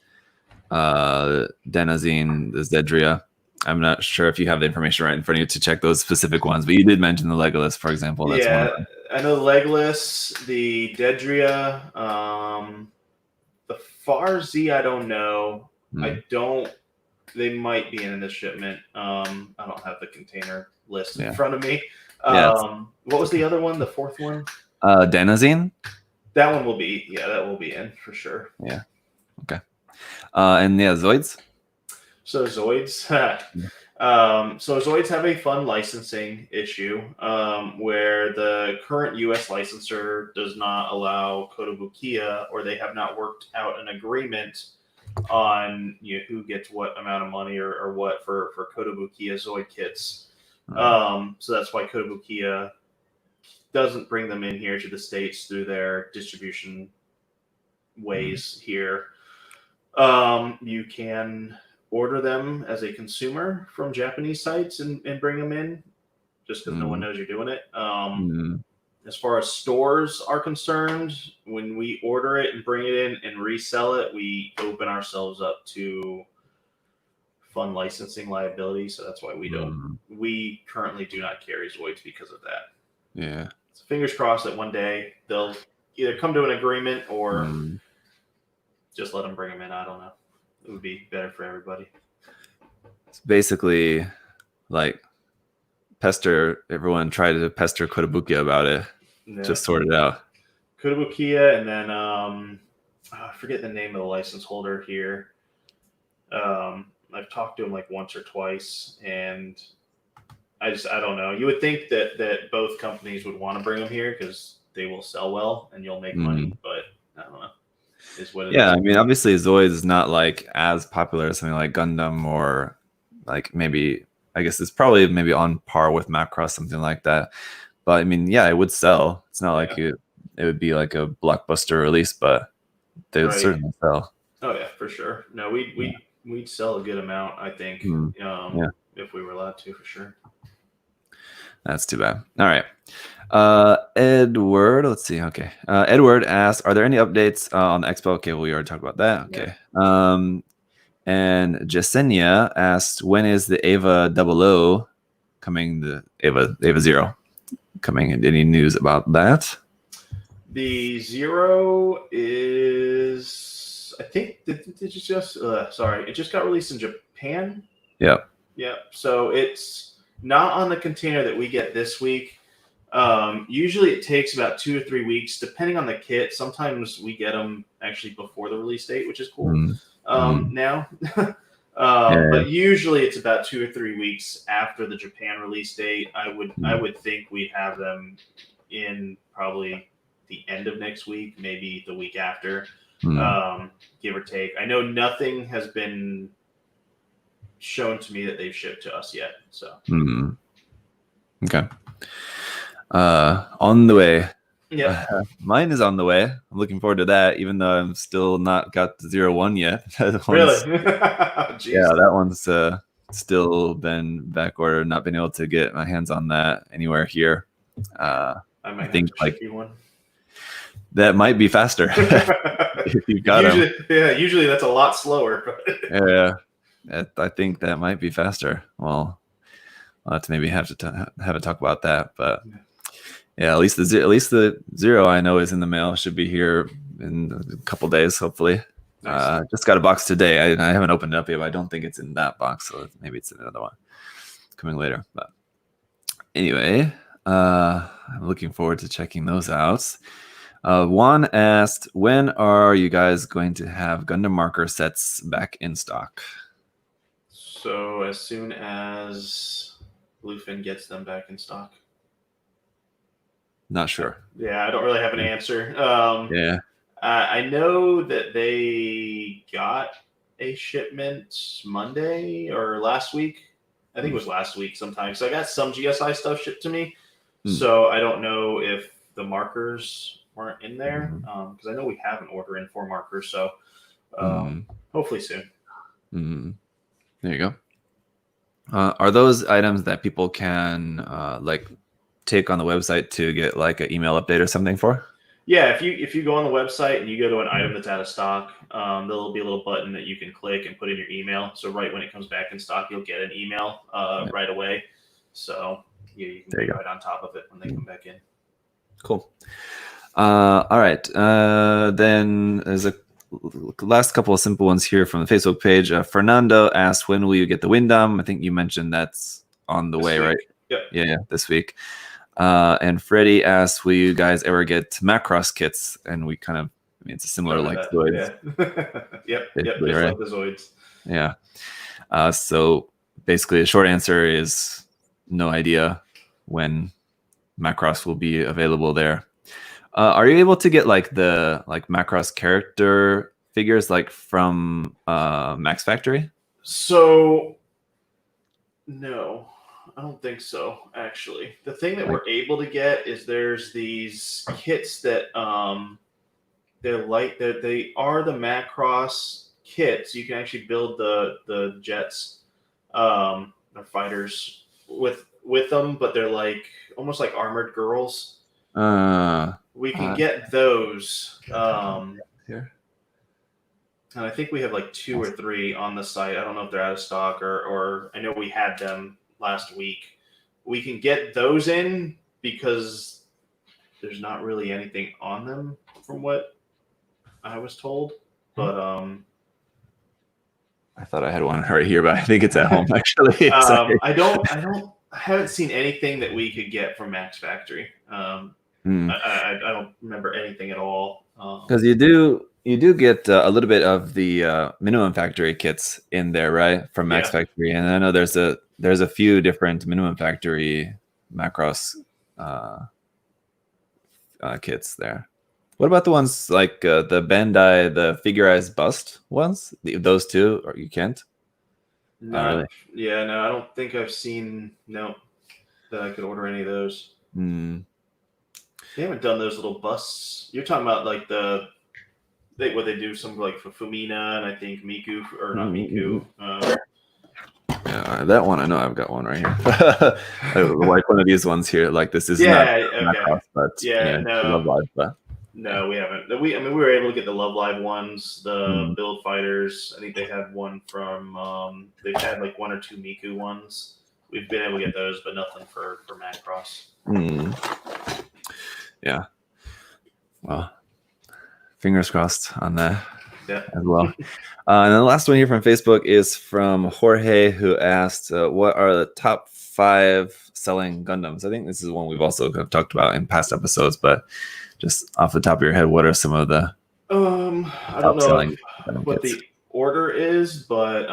Denazine, the Zedria. I'm not sure if you have the information right in front of you to check those specific ones, but you did mention the Legolas, for example. That's one of them. I know the Legolas, the Dedria, the Farzi, I don't know. They might be in this shipment. I don't have the container list in front of me. What was the other one, the fourth one? Denazine? That one will be, that will be in for sure. Yeah. Okay. And Zoids? So Zoids, Zoids have a fun licensing issue where the current U.S. licensor does not allow Kotobukiya, or they have not worked out an agreement on who gets what amount of money or what for Kotobukiya Zoid kits. So that's why Kotobukiya doesn't bring them in here to the States through their distribution ways here. You can order them as a consumer from Japanese sites and bring them in, just because no one knows you're doing it. As far as stores are concerned, when we order it and bring it in and resell it, we open ourselves up to fund licensing liability. So that's why we currently do not carry Zoids because of that. Yeah. So fingers crossed that one day they'll either come to an agreement or just let them bring them in. I don't know. It would be better for everybody. It's basically like everyone tried to pester Kotobukiya about it. Just sort it out. Kotobukiya, and then I forget the name of the license holder here. I've talked to him like once or twice, and I don't know. You would think that both companies would want to bring them here because they will sell well and you'll make money, but I don't know. Is what it is. I mean, obviously Zoids is not like as popular as something like Gundam, or like maybe, I guess it's probably maybe on par with Macross, something like that. But I mean, it would sell. It's not like it would be like a blockbuster release, but they would certainly sell. Oh yeah, for sure. No, we'd sell a good amount, I think, if we were allowed to, for sure. That's too bad. All right. Edward, let's see. Okay. Edward asked, are there any updates on the Expo? Okay, well, we already talked about that. Okay. Yeah. And Jasenia asked, when is the Ava 00 coming, the Ava 0 coming? Any news about that? The 0 is, I think, it just got released in Japan. Yeah. Yeah. So it's not on the container that we get this week. Usually it takes about 2 or 3 weeks, depending on the kit. Sometimes we get them actually before the release date, which is cool. Now, but usually it's about 2 or 3 weeks after the Japan release date. I would think we'd have them in probably the end of next week, maybe the week after, give or take. I know nothing has been shown to me that they've shipped to us yet. So okay. On the way. Yeah. Mine is on the way. I'm looking forward to that, even though I'm still not got the 01 yet. Really? Yeah, that one's still been back ordered. Not been able to get my hands on that anywhere here. I might think have to ship you one. That might be faster if you got them. Yeah, usually that's a lot slower. Yeah, I think that might be faster. Well, I'll have to maybe have a talk about that, but. Yeah, at least the 0 I know is in the mail. Should be here in a couple days, hopefully. Nice. Just got a box today. I haven't opened it up yet, but I don't think it's in that box, so maybe it's in another one coming later. But anyway, I'm looking forward to checking those out. Juan asked, when are you guys going to have Gundam Marker sets back in stock? So as soon as Bluefin gets them back in stock. Not sure. Yeah, I don't really have an answer. Yeah. I know that they got a shipment Monday or last week. I think it was last week sometime. So I got some GSI stuff shipped to me. So I don't know if the markers weren't in there, because I know we have an order in for markers. So hopefully soon. There you go. Are those items that people can like take on the website to get like an email update or something for? Yeah, if you go on the website and you go to an item that's out of stock, there'll be a little button that you can click and put in your email. So right when it comes back in stock, you'll get an email right away. So you can get right on top of it when they come back in. Cool. All right. Then there's a last couple of simple ones here from the Facebook page. Fernando asked, when will you get the Windom? I think you mentioned that's on the way, right? Yep. Yeah, this week. And Freddie asked, will you guys ever get Macross kits? And we kind of, I mean, it's a similar like Zoids. Yeah. Yep, just right? like the Zoids. Yeah. So basically the short answer is no idea when Macross will be available there. Are you able to get like the Macross character figures like from Max Factory? So no. I don't think so, actually. The thing that we're able to get is there's these kits that they're like they are the Macross kits. You can actually build the jets or fighters with them, but they're like almost like armored girls. We can get those. Here. And I think we have like 2 or 3 on the site. I don't know if they're out of stock or I know we had them last week. We can get those in because there's not really anything on them from what I was told. But I thought I had one right here, but I think it's at home actually. I haven't seen anything that we could get from Max Factory. I don't remember anything at all. Because you do get a little bit of the minimum factory kits in there, right, from Max Factory, and I know there's a few different minimum factory Macross kits there. What about the ones like the Bandai, the figurized bust ones? Those two, or you can't? No, really? Yeah, no, I don't think I've seen that I could order any of those. They haven't done those little busts. You're talking about like what they do, some like for Femina and I think Miku, or not Miku. Yeah, that one I know. I've got one right here. Like one of these ones here. Like this is not Macross, but no, Love Live, but no, we haven't. We were able to get the Love Live ones, the Build Fighters. I think they had one from. They've had like 1 or 2 Miku ones. We've been able to get those, but nothing for Macross. Yeah. Well, fingers crossed on that as well. And then the last one here from Facebook is from Jorge, who asked, what are the top 5 selling Gundams. I think this is one we've also kind of talked about in past episodes, but just off the top of your head, what are some of the I don't top know selling Gundam what kits? the order is, but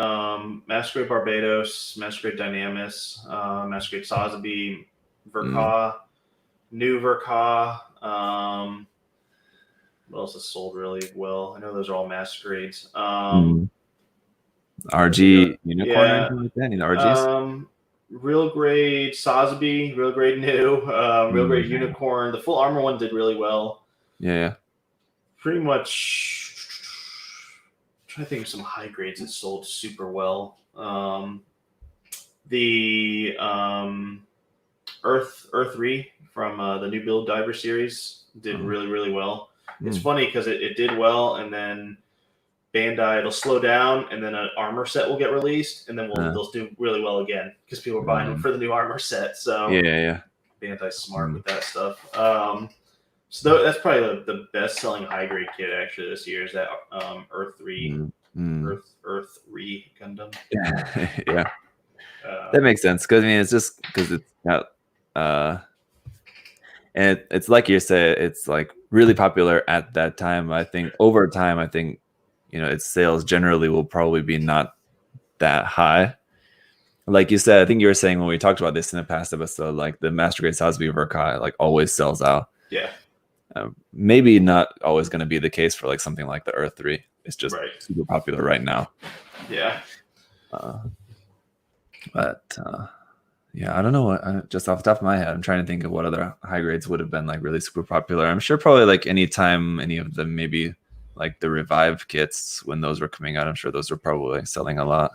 Masquerade Barbados, Masquerade Dynamis, Masquerade Sotheby, Verka, New Verka. What else is sold really well? I know those are all Masquerades. RG Unicorn or yeah. anything like that? Any RGs? Real Grade Sotheby, Real Grade New, Real Grade Unicorn. The full armor one did really well. Yeah. Pretty much. I'm trying to think of some high grades that sold super well. The Ep.3 from the New Build Diver series did really, really well. It's funny because it did well, and then Bandai, it'll slow down, and then an armor set will get released, and then they'll do really well again because people are buying them for the new armor set. So yeah. Bandai's smart with that stuff. So that's probably the best-selling high-grade kit actually this year is that Ep.3 Ep.3 Gundam. Yeah, that makes sense because I mean it's just because it's not, and it's like you said, it's like really popular at that time. I think over time, its sales generally will probably be not that high. Like you said, I think you were saying when we talked about this in a past episode, like the Master Grade Sotheby Verkai like always sells out. Yeah. Maybe not always going to be the case for like something like the Ep.3. It's just super popular right now. Yeah. Yeah, I don't know what. Just off the top of my head, I'm trying to think of what other high grades would have been like really super popular. I'm sure probably like anytime any of them maybe like the Revive kits when those were coming out. I'm sure those were probably selling a lot.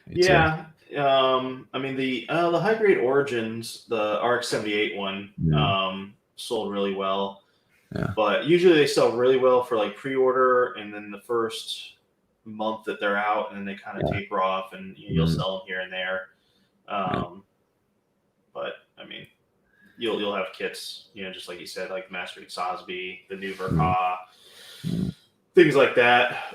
Yeah. I mean the high grade Origins, the RX-78 one, sold really well. Yeah. But usually they sell really well for like pre-order and then the first month that they're out, and then they kind of taper off, and you'll sell them here and there. But I mean, you'll have kits, just like you said, like Masquerade Sotheby, the new Verka, things like that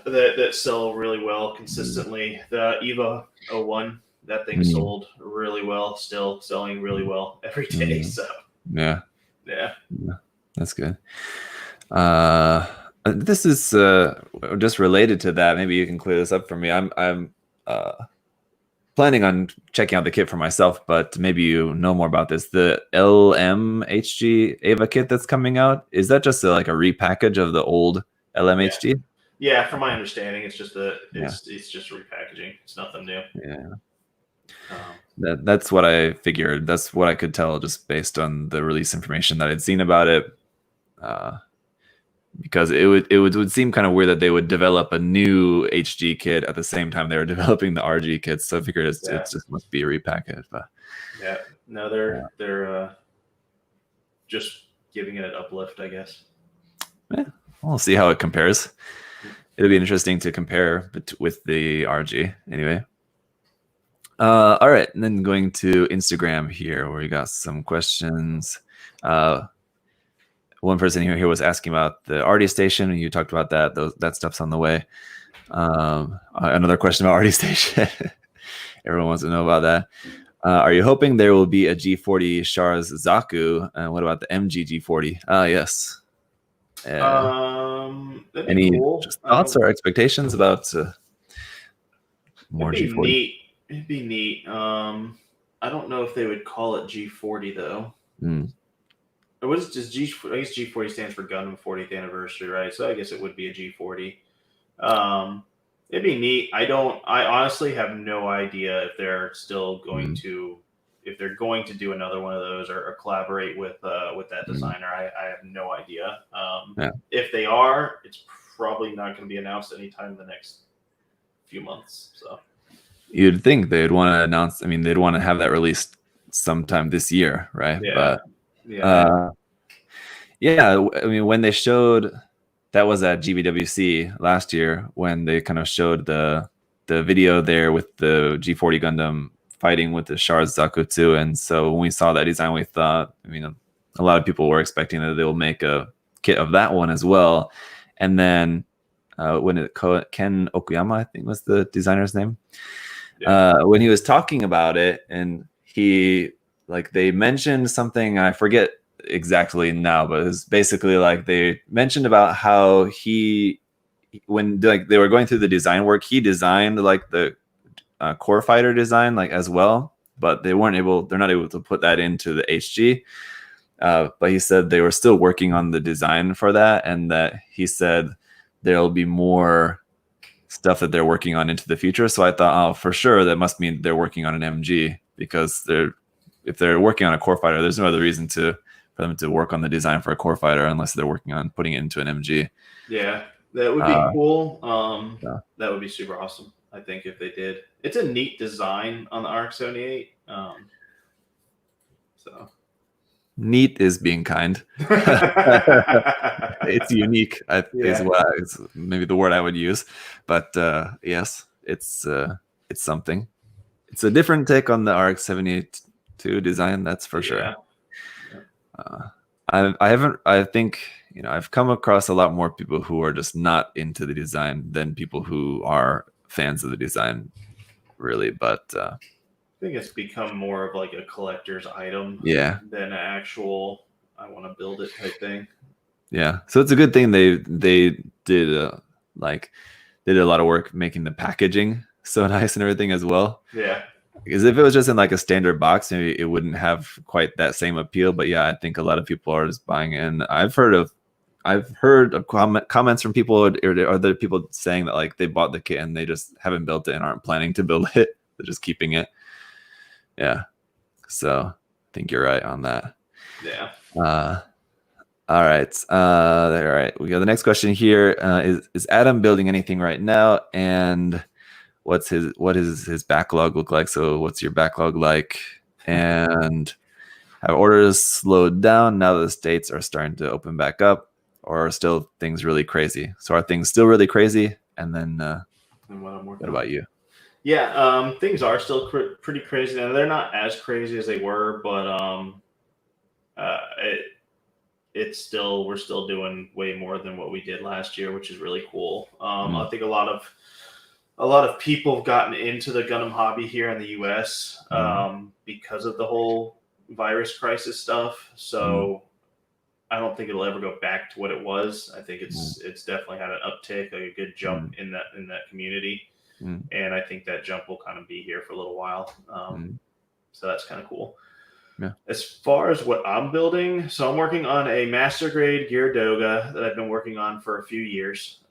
sell really well consistently. The Eva 01, that thing sold really well, still selling really well every day. So yeah, that's good. This is just related to that. Maybe you can clear this up for me. I'm planning on checking out the kit for myself, but maybe you know more about this. The LMHG Ava kit that's coming out, is that just like a repackage of the old LMHG? Yeah, from my understanding, it's just it's just repackaging. It's nothing new. Yeah. That's what I figured. That's what I could tell just based on the release information that I'd seen about it. Because it would seem kind of weird that they would develop a new HG kit at the same time they were developing the RG kits. So I figured it just must be a repackage. But yeah, no, they're just giving it an uplift, I guess. Yeah, we'll see how it compares. It'll be interesting to compare with the RG anyway. All right, and then going to Instagram here where we got some questions. One person here was asking about the RD station, and you talked about that. That stuff's on the way. Another question about RD station. Everyone wants to know about that. Are you hoping there will be a G40 Char's Zaku? And what about the MG G40? Yes. Any thoughts or expectations about more G40? It'd be neat. I don't know if they would call it G40 though. What is just G? I guess G40 stands for Gundam 40th anniversary, right? So I guess it would be a G40. It'd be neat. I honestly have no idea if they're still going to, if they're going to do another one of those or collaborate with that designer. I have no idea. If they are, it's probably not going to be announced anytime in the next few months. So you'd think they'd want to announce. I mean, they'd want to have that released sometime this year, right? Yeah. But I mean, when they showed, that was at GBWC last year when they kind of showed the video there with the G40 Gundam fighting with the Char's Zaku 2. And so when we saw that design, we thought, I mean, a lot of people were expecting that they'll make a kit of that one as well. And then when Ken Okuyama, I think was the designer's name, when he was talking about it, and they mentioned something, I forget exactly now, but it's basically like they mentioned about how when like they were going through the design work, he designed like the core fighter design like as well, but they're not able to put that into the HG. But he said they were still working on the design for that, and that he said there'll be more stuff that they're working on into the future. So I thought, oh, for sure that must mean they're working on an MG, because if they're working on a core fighter, there's no other reason for them to work on the design for a core fighter unless they're working on putting it into an MG. Yeah, that would be cool. Yeah. That would be super awesome, I think, if they did. It's a neat design on the RX-78. So neat is being kind. It's unique, is maybe the word I would use. But yes, it's something. It's a different take on the RX-78 design, that's for sure. I think I've come across a lot more people who are just not into the design than people who are fans of the design, really. But I think it's become more of like a collector's item, than an actual I want to build it type thing. Yeah, so it's a good thing they did a lot of work making the packaging so nice and everything as well. Yeah. Because if it was just in like a standard box, maybe it wouldn't have quite that same appeal. But yeah, I think a lot of people are just buying it. And I've heard of comments from people or other people saying that like they bought the kit and they just haven't built it and aren't planning to build it. They're just keeping it. Yeah. So I think you're right on that. Yeah. All right. All right. We got the next question here. Is Adam building anything right now? And what does his backlog look like? So what's your backlog like? And have orders slowed down now that the states are starting to open back up, or are still things really crazy? So are things still really crazy? And then what about you? Yeah, things are still pretty crazy now. They're not as crazy as they were, but we're still doing way more than what we did last year, which is really cool. I think a lot of people have gotten into the Gundam hobby here in the US because of the whole virus crisis stuff. So I don't think it'll ever go back to what it was. I think it's definitely had an uptick, like a good jump in that community. And I think that jump will kind of be here for a little while. So that's kind of cool. Yeah. As far as what I'm building, so I'm working on a master grade Gear Doga that I've been working on for a few years.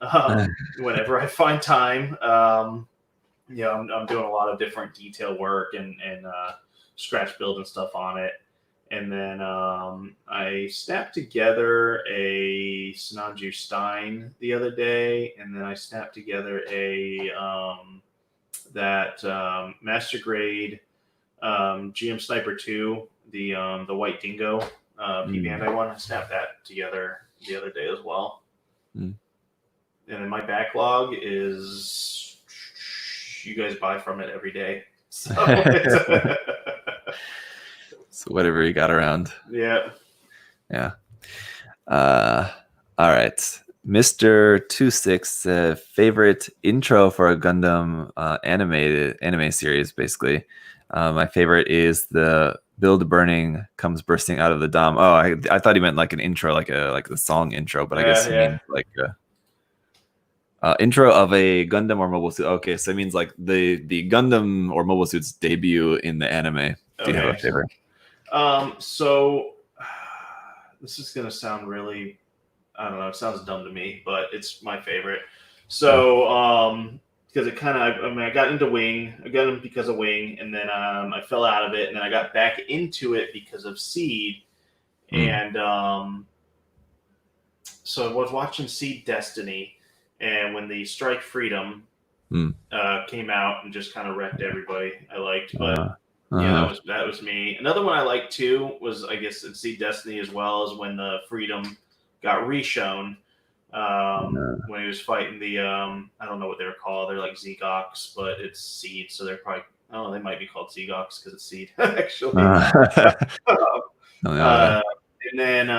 Whenever I find time, I'm doing a lot of different detail work and scratch build and stuff on it. And then I snapped together a Sinanju Stein the other day, and then I snapped together a master grade GM Sniper 2, the White Dingo P-Bandai one. I snapped that together the other day as well. And then my backlog is, you guys buy from it every day. So so whatever you got around. Yeah. Yeah. All right. Mr. 26, favorite intro for a Gundam anime series, basically. My favorite is the build burning comes bursting out of the dom. Oh, I thought he meant like an intro, like the song intro, but I guess he means like intro of a Gundam or mobile suit. Okay, so it means like the Gundam or mobile suit's debut in the anime. Do you have a favorite? So this is gonna sound really, I don't know, it sounds dumb to me, but it's my favorite. So because it kind of, I got into Wing. I got him because of Wing, and then I fell out of it, and then I got back into it because of Seed. And so I was watching Seed Destiny, and when the Strike Freedom came out and just kind of wrecked everybody, I liked. But that was me. Another one I liked too was, I guess, in Seed Destiny as well, is when the Freedom got reshown. When he was fighting the I don't know what they were called. They're like Zegox, but it's Seed, so they're probably, they might be called Zegox because it's Seed actually. And then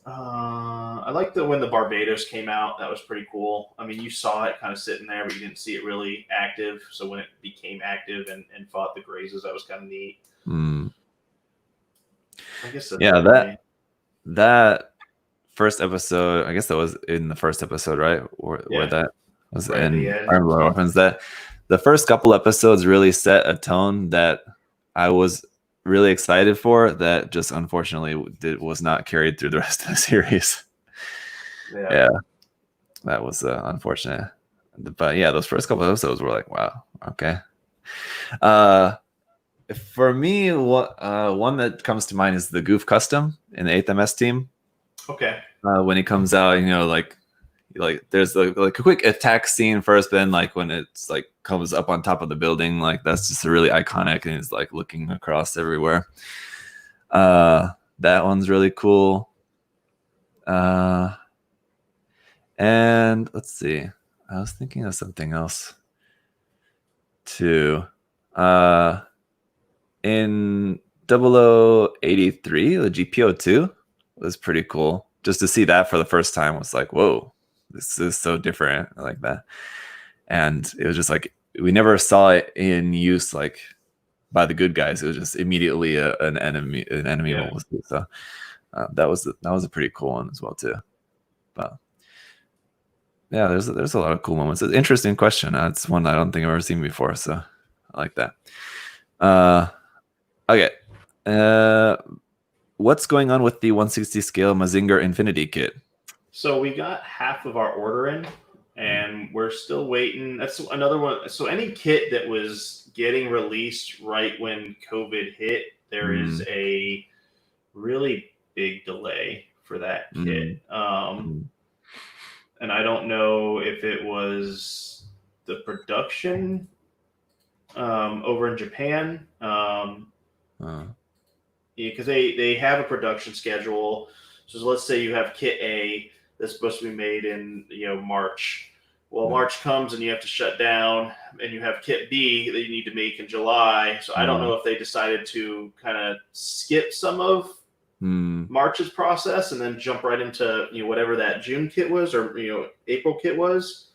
I I liked when the Barbados came out. That was pretty cool. I mean, you saw it kind of sitting there, but you didn't see it really active. So when it became active and fought the Grazes, that was kind of neat. I guess that's that first episode, I guess that was in the first episode, right? Where that was right in Armored Orphans. That the first couple episodes really set a tone that I was really excited for, that just unfortunately was not carried through the rest of the series. Yeah, that was unfortunate. But yeah, those first couple episodes were like, wow, okay. For me, one that comes to mind is the Goof Custom in the 8th MS team. Okay. When he comes out, like there's like a quick attack scene first, but then like when it's like comes up on top of the building, like that's just really iconic, and it's like looking across everywhere. That one's really cool. And let's see, I was thinking of something else too. In 0083, the GPO2 was pretty cool. Just to see that for the first time was like, whoa, this is so different. I like that. And it was just like, we never saw it in use like by the good guys. It was just immediately an enemy mostly. So that was a pretty cool one as well too. But yeah, there's a lot of cool moments. It's an interesting question. It's one I don't think I've ever seen before, so I like that. Okay. What's going on with the 160 scale Mazinger Infinity kit? So we got half of our order in, and we're still waiting. That's another one. So any kit that was getting released right when COVID hit, there is a really big delay for that kit. And I don't know if it was the production over in Japan. Because they have a production schedule. So let's say you have kit A that's supposed to be made in March. Well, March comes and you have to shut down, and you have kit B that you need to make in July. So I don't know if they decided to kind of skip some of March's process and then jump right into whatever that June kit was, or April kit was.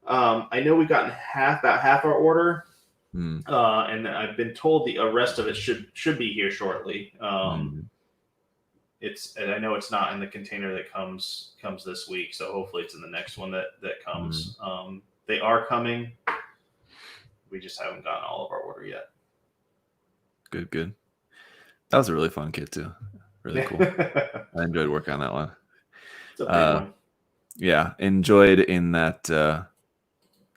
I know we've gotten about half our order. And I've been told the rest of it should be here shortly. And I know it's not in the container that comes this week, so hopefully it's in the next one that comes. They are coming. We just haven't gotten all of our order yet. Good. That was a really fun kit too. Really cool. I enjoyed working on that one. It's a big one. Yeah, enjoyed in that.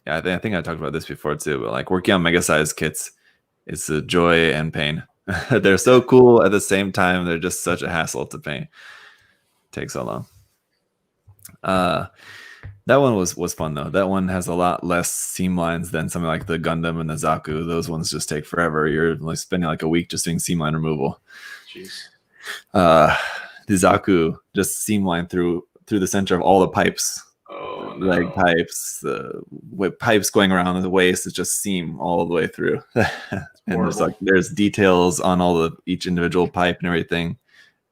Yeah, I think I talked about this before too, but like working on mega size kits, it's a joy and pain. They're so cool at the same time. They're just such a hassle to paint. Takes so long. That one was fun though. That one has a lot less seam lines than something like the Gundam and the Zaku. Those ones just take forever. You're like spending like a week just doing seam line removal. Jeez. The Zaku just seam line through the center of all the pipes. Oh, no. Leg pipes, the pipes going around the waist is just seam all the way through. And there's details on each individual pipe and everything.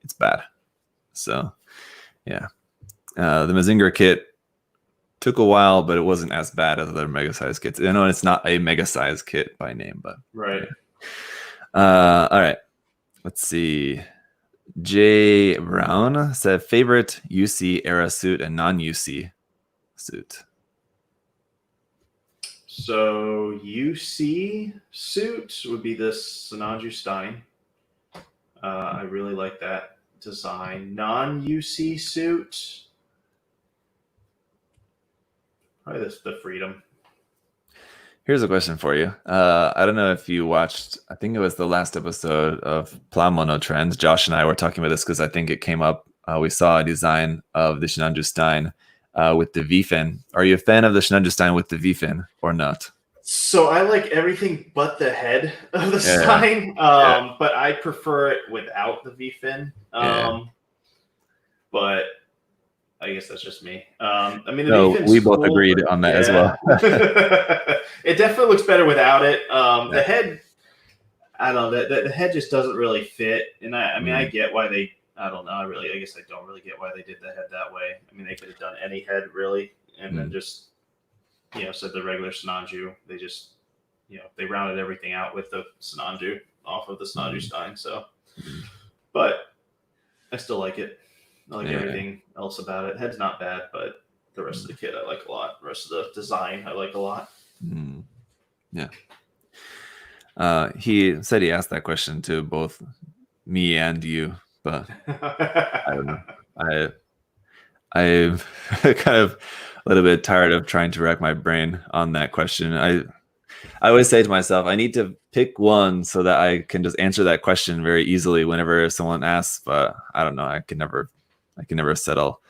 It's bad. So yeah, the Mazinger kit took a while, but it wasn't as bad as other mega size kits. I know it's not a mega size kit by name, but right. All right, let's see. Jay Brown said favorite UC era suit and non-UC suit. So UC suit would be this Sinanju Stein. I really like that design. Non-UC suit, probably the Freedom. Here's a question for you. I don't know if you watched, I think it was the last episode of Plamono Trends. Josh and I were talking about this because I think it came up. We saw a design of the Sinanju Stein with the V-fin. Are you a fan of the Sinanju Stein with the V-fin or not? So I like everything but the head of the Stein, but I prefer it without the V-fin. But I guess that's just me. I mean, we both agreed on that as well. It definitely looks better without it. The head, I don't know, the head just doesn't really fit. And I mean, I get why they I don't know. I guess I don't really get why they did the head that way. I mean, they could have done any head really, and then just said the regular Sinanju. They just they rounded everything out with the Sinanju off of the Sinanju Stein. So, but I still like it. I like everything else about it. Head's not bad, but the rest of the kit I like a lot. The rest of the design I like a lot. Yeah. He said he asked that question to both me and you, but I don't know. I'm kind of a little bit tired of trying to rack my brain on that question. I always say to myself, I need to pick one so that I can just answer that question very easily whenever someone asks. But I don't know. I can never settle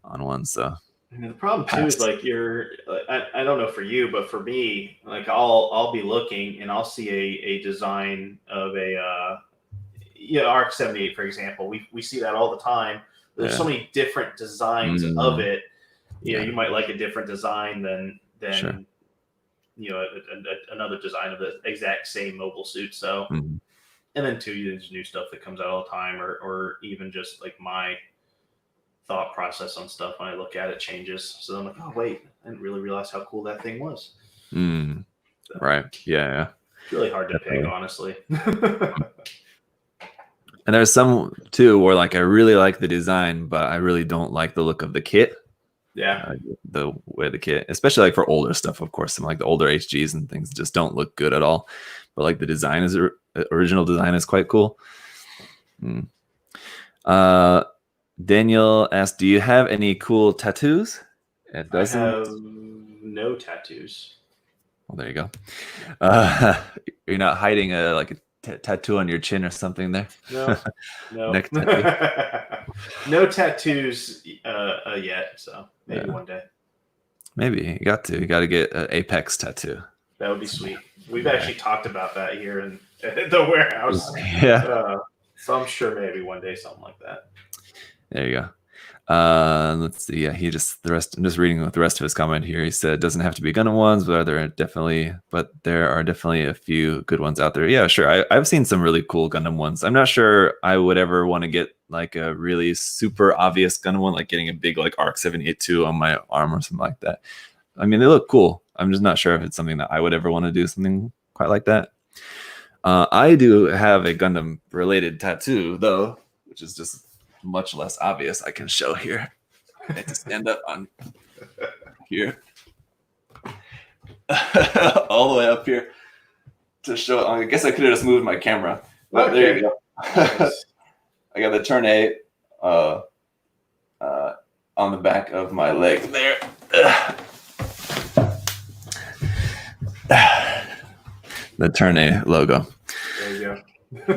on one. So the problem too is like I don't know for you, but for me, like I'll be looking and I'll see a design of a ARC-78, for example. We see that all the time. There's so many different designs of it. You might like a different design than another design of the exact same mobile suit. So, and then too, there's new stuff that comes out all the time, or even just like my thought process on stuff when I look at it changes. So I'm like, oh wait, I didn't really realize how cool that thing was. So, right. Yeah. It's really hard to pick, honestly. And there's some too where like I really like the design, but I really don't like the look of the kit. Yeah. The way the kit, especially like for older stuff, of course, some like the older HGs and things just don't look good at all. But like the design is original design is quite cool. Daniel asked, "Do you have any cool tattoos?" It doesn't. I have no tattoos. Well, there you go. You're not hiding a tattoo on your chin or something there? No. Neck tattoo? No tattoos yet. So maybe one day. Maybe you got to get an Apex tattoo. That would be sweet. We've actually talked about that here in the warehouse. Yeah. So I'm sure maybe one day something like that. There you go. Let's see. Yeah, I'm just reading the rest of his comment here. He said, it doesn't have to be Gundam ones, but there are definitely a few good ones out there. Yeah, sure. I've seen some really cool Gundam ones. I'm not sure I would ever want to get like a really super obvious Gundam one, like getting a big like ARC-782 on my arm or something like that. I mean, they look cool. I'm just not sure if it's something that I would ever want to do something quite like that. I do have a Gundam related tattoo though, which is just much less obvious. I can show here. I have to stand up on here. All the way up here to show. I guess I could have just moved my camera. But okay. There you go. I got the turn A on the back of my leg there. The turn A logo. There you go.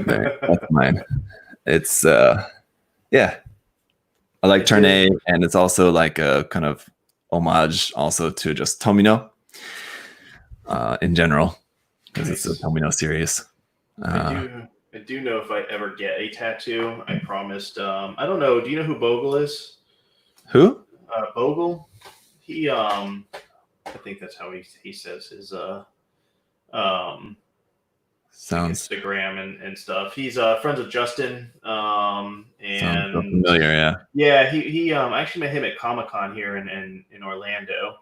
There, that's mine. It's yeah, I like Turn A, and it's also like a kind of homage also to just Tomino in general, because it's a Tomino series. I do know if I ever get a tattoo, I promised. I don't know. Do you know who Bogle is? Who? Bogle. He I think that's how he says his sounds Instagram and stuff. He's friends with Justin. And sounds so familiar, yeah. He I actually met him at Comic-Con here in Orlando,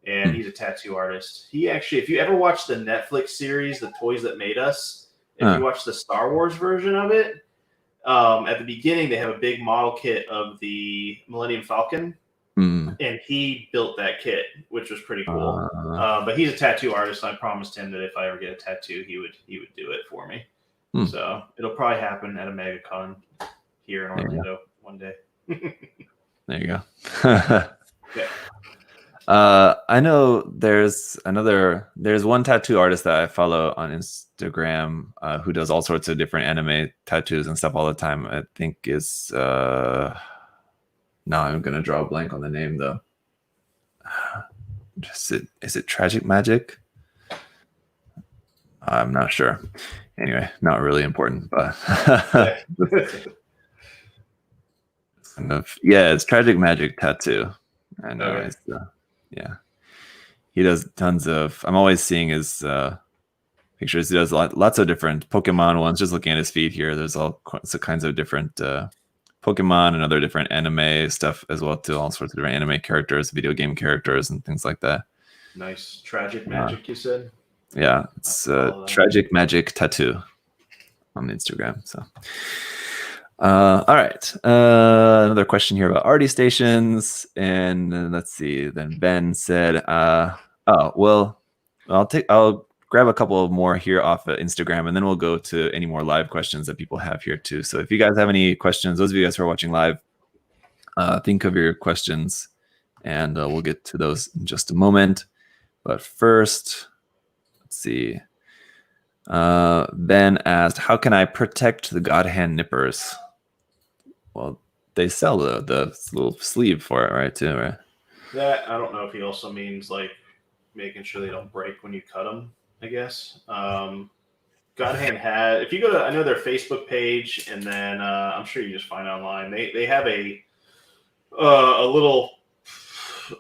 and he's a tattoo artist. He actually, if you ever watch the Netflix series, The Toys That Made Us, if you watch the Star Wars version of it, at the beginning they have a big model kit of the Millennium Falcon. And he built that kit, which was pretty cool. But he's a tattoo artist, and I promised him that if I ever get a tattoo, he would do it for me. So it'll probably happen at a MegaCon here in Orlando one day. There you go. Yeah. I know there's one tattoo artist that I follow on Instagram who does all sorts of different anime tattoos and stuff all the time. I think is no, I'm gonna draw a blank on the name though. Is it Tragic Magic? I'm not sure. Anyway, not really important, but it's Tragic Magic Tattoo. I know. Okay. Yeah, he does tons of. I'm always seeing his pictures. He does lots of different Pokemon ones. Just looking at his feed here, there's all kinds of different Pokemon and other different anime stuff as well too. All sorts of different anime characters, video game characters, and things like that. Nice. Tragic Magic, you said? Yeah, it's Tragic Magic Tattoo on Instagram. So, all right. Another question here about Artie stations, and let's see. Then Ben said, "Oh, well, I'll grab a couple more here off of Instagram, and then we'll go to any more live questions that people have here too. So if you guys have any questions, those of you guys who are watching live, think of your questions, and we'll get to those in just a moment. But first, let's see. Ben asked, how can I protect the God Hand nippers? Well, they sell the little sleeve for it, right, too, right? That, I don't know if he also means, like, making sure they don't break when you cut them, I guess. God Hand had, if you go to, I know their Facebook page, and then I'm sure you just find it online. They have a little,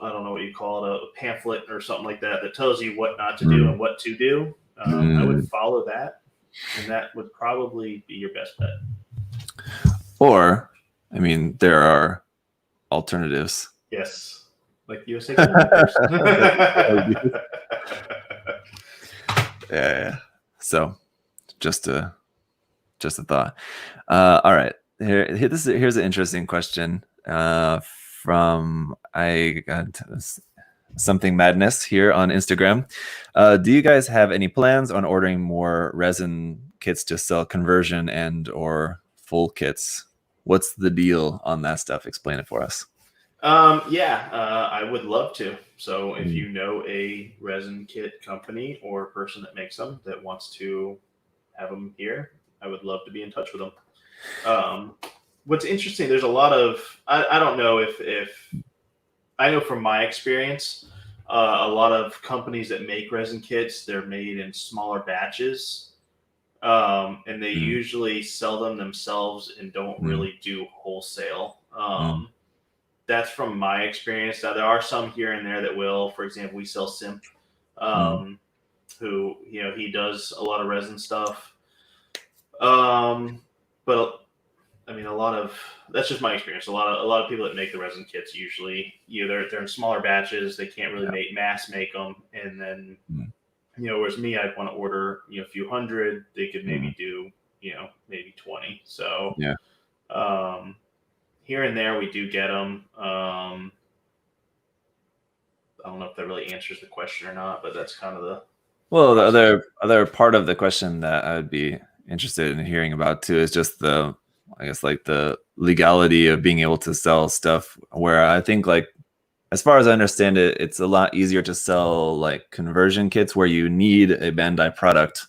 I don't know what you call it, a pamphlet or something like that that tells you what not to do and what to do. I would follow that, and that would probably be your best bet. Or, I mean, there are alternatives. Yes, like USA Markers. Yeah. So, just a thought. All right. Here's an interesting question from I got something madness here on Instagram. Do you guys have any plans on ordering more resin kits to sell conversion and or full kits? What's the deal on that stuff? Explain it for us. I would love to. So if you know a resin kit company or person that makes them that wants to have them here, I would love to be in touch with them. What's interesting, there's a lot of, I don't know if I know from my experience, a lot of companies that make resin kits, they're made in smaller batches. And they usually sell them themselves and don't really do wholesale. That's from my experience. Now, there are some here and there that will. For example, we sell Simp, who, he does a lot of resin stuff. But I mean, that's just my experience. A lot of people that make the resin kits usually, they're in smaller batches. They can't really mass make them, and then whereas me, I'd want to order a few hundred. They could maybe do maybe 20. So here and there we do get them. I don't know if that really answers the question or not, but that's kind of the the other part of the question that I would be interested in hearing about too is just the legality of being able to sell stuff, where I think, like, as far as I understand it, it's a lot easier to sell like conversion kits where you need a Bandai product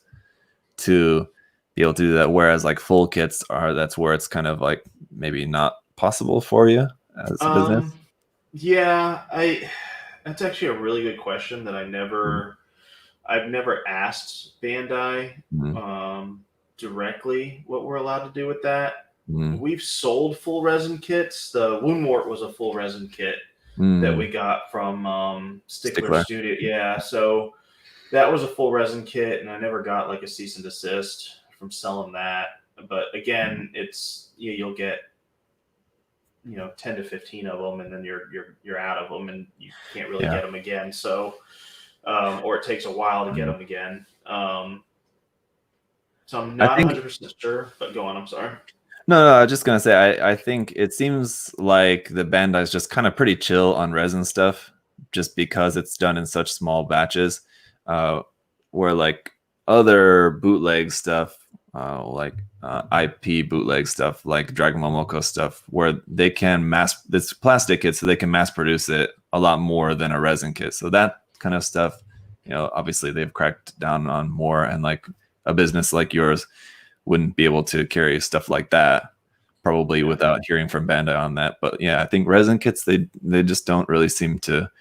to be able to do that, whereas like full kits that's where it's kind of like maybe not possible for you as a business. That's actually a really good question that I've never asked Bandai directly what we're allowed to do with that. We've sold full resin kits. The Woundwort was a full resin kit that we got from Stickler Studio. Yeah, so that was a full resin kit, and I never got like a cease and desist from selling that. But again, it's you'll get 10 to 15 of them, and then you're out of them, and you can't really get them again. So, or it takes a while to get them again. So I'm not 100% sure, but go on. I'm sorry. No, I was just gonna say I think it seems like the Bandai is just kind of pretty chill on resin stuff, just because it's done in such small batches. Where like other bootleg stuff, IP bootleg stuff, like Dragon Ball Moko stuff, where they can this plastic kit, so they can mass produce it a lot more than a resin kit. So that kind of stuff, obviously they've cracked down on more, and like a business like yours wouldn't be able to carry stuff like that probably without hearing from Bandai on that. But yeah, I think resin kits, they just don't really seem to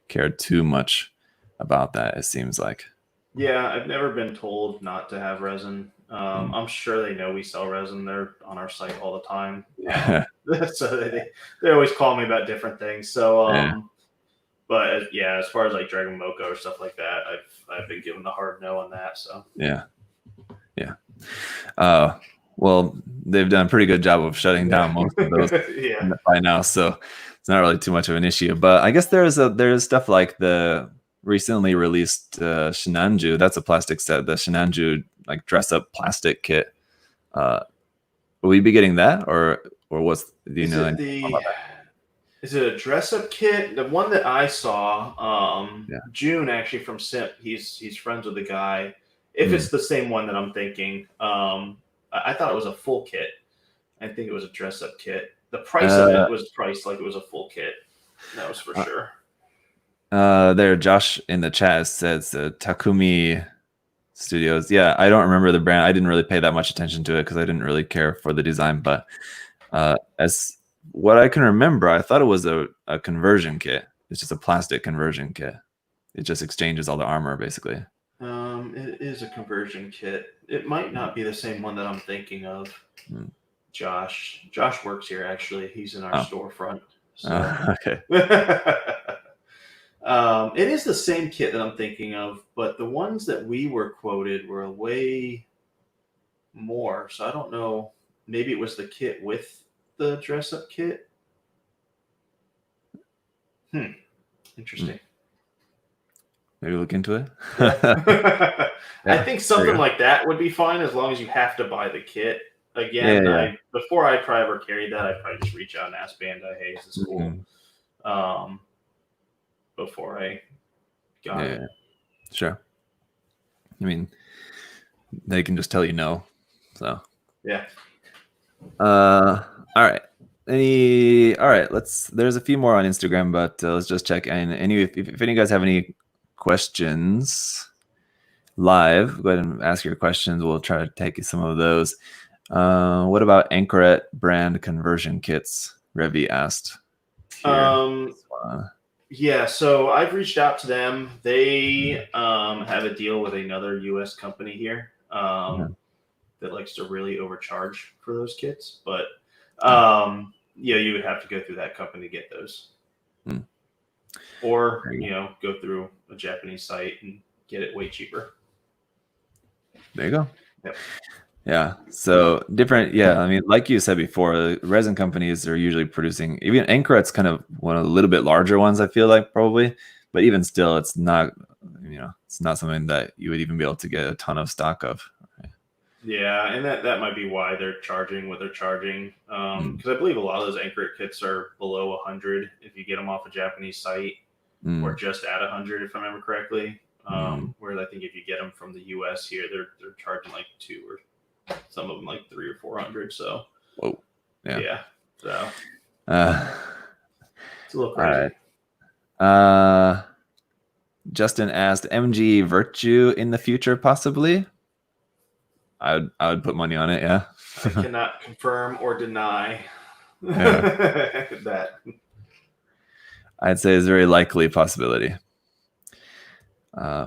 care too much about that, it seems like. Yeah, I've never been told not to have resin. I'm sure they know we sell resin. They're on our site all the time. So they always call me about different things. So, but as far as like Dragon Moko or stuff like that, I've been given the hard no on that. So Well, they've done a pretty good job of shutting down most of those Yeah. by now, so it's not really too much of an issue. But I guess there's stuff like the recently released Shinanju. That's a plastic set. The Shinanju like dress up plastic kit. Will we be getting that, or what's do you Is know? it is it a dress up kit? The one that I saw, Yeah. June actually from Simp. He's friends with the guy. If it's the same one that I'm thinking, I thought it was a full kit. I think it was a dress up kit. The price of it was priced like it was a full kit. That was for sure. There, Josh in the chat says Takumi Studios. Yeah, I don't remember the brand. I didn't really pay that much attention to it because I didn't really care for the design. But as what I can remember, I thought it was a conversion kit. It's just a plastic conversion kit. It just exchanges all the armor, basically. It is a conversion kit. It might not be the same one that I'm thinking of. Josh works here, actually. He's in our storefront. So. Okay. It is the same kit that I'm thinking of, but the ones that we were quoted were way more. So I don't know. Maybe it was the kit with the dress-up kit. Interesting. Maybe look into it. Yeah. I think something like that would be fine as long as you have to buy the kit. Again, before I probably ever carried that, I'd probably just reach out and ask Bandai, hey, is this cool? Before I got it. Sure. I mean, they can just tell you no. So yeah. All right. There's a few more on Instagram, but let's just check. And if any of you guys have any questions live, go ahead and ask your questions. We'll try to take some of those. What about Anchoret brand conversion kits? Revi asked. Yeah, so I've reached out to them. They have a deal with another U.S. company here that likes to really overcharge for those kits. But you would have to go through that company to get those, or go through a Japanese site and get it way cheaper. There you go. Yep. Yeah. So different. Yeah. I mean, like you said before, resin companies are usually producing. Even Anchoret's kind of one of the little bit larger ones. I feel like probably, but even still, it's not. It's not something that you would even be able to get a ton of stock of. Right? Yeah, and that might be why they're charging what they're charging. Because I believe a lot of those Anchoret kits are below 100 if you get them off a Japanese site, or just at 100 if I remember correctly. Whereas I think if you get them from the U.S. here, they're charging like 2 or some of them like 300 or 400. So, whoa, yeah. So, it's a little crazy. All right. Justin asked, MG Virtue in the future, possibly. I would put money on it. Yeah. I cannot confirm or deny that. I'd say it's a very likely possibility.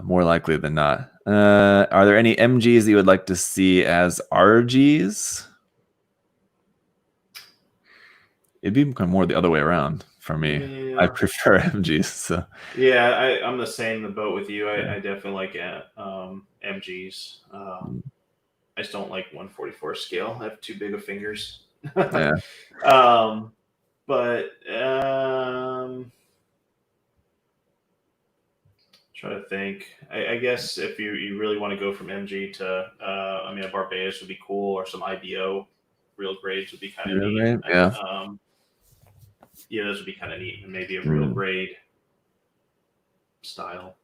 More likely than not. Are there any MGs that you would like to see as RGs? It'd be more the other way around for me. I prefer MGs. So. Yeah, I'm the same in the boat with you. I definitely like MGs. I just don't like 144 scale. I have too big of fingers. Yeah. But try to think. I guess if you really want to go from MG to, a Barbados would be cool, or some IBO real grades would be kind of neat. Yeah. Those would be kind of neat, and maybe a real grade style.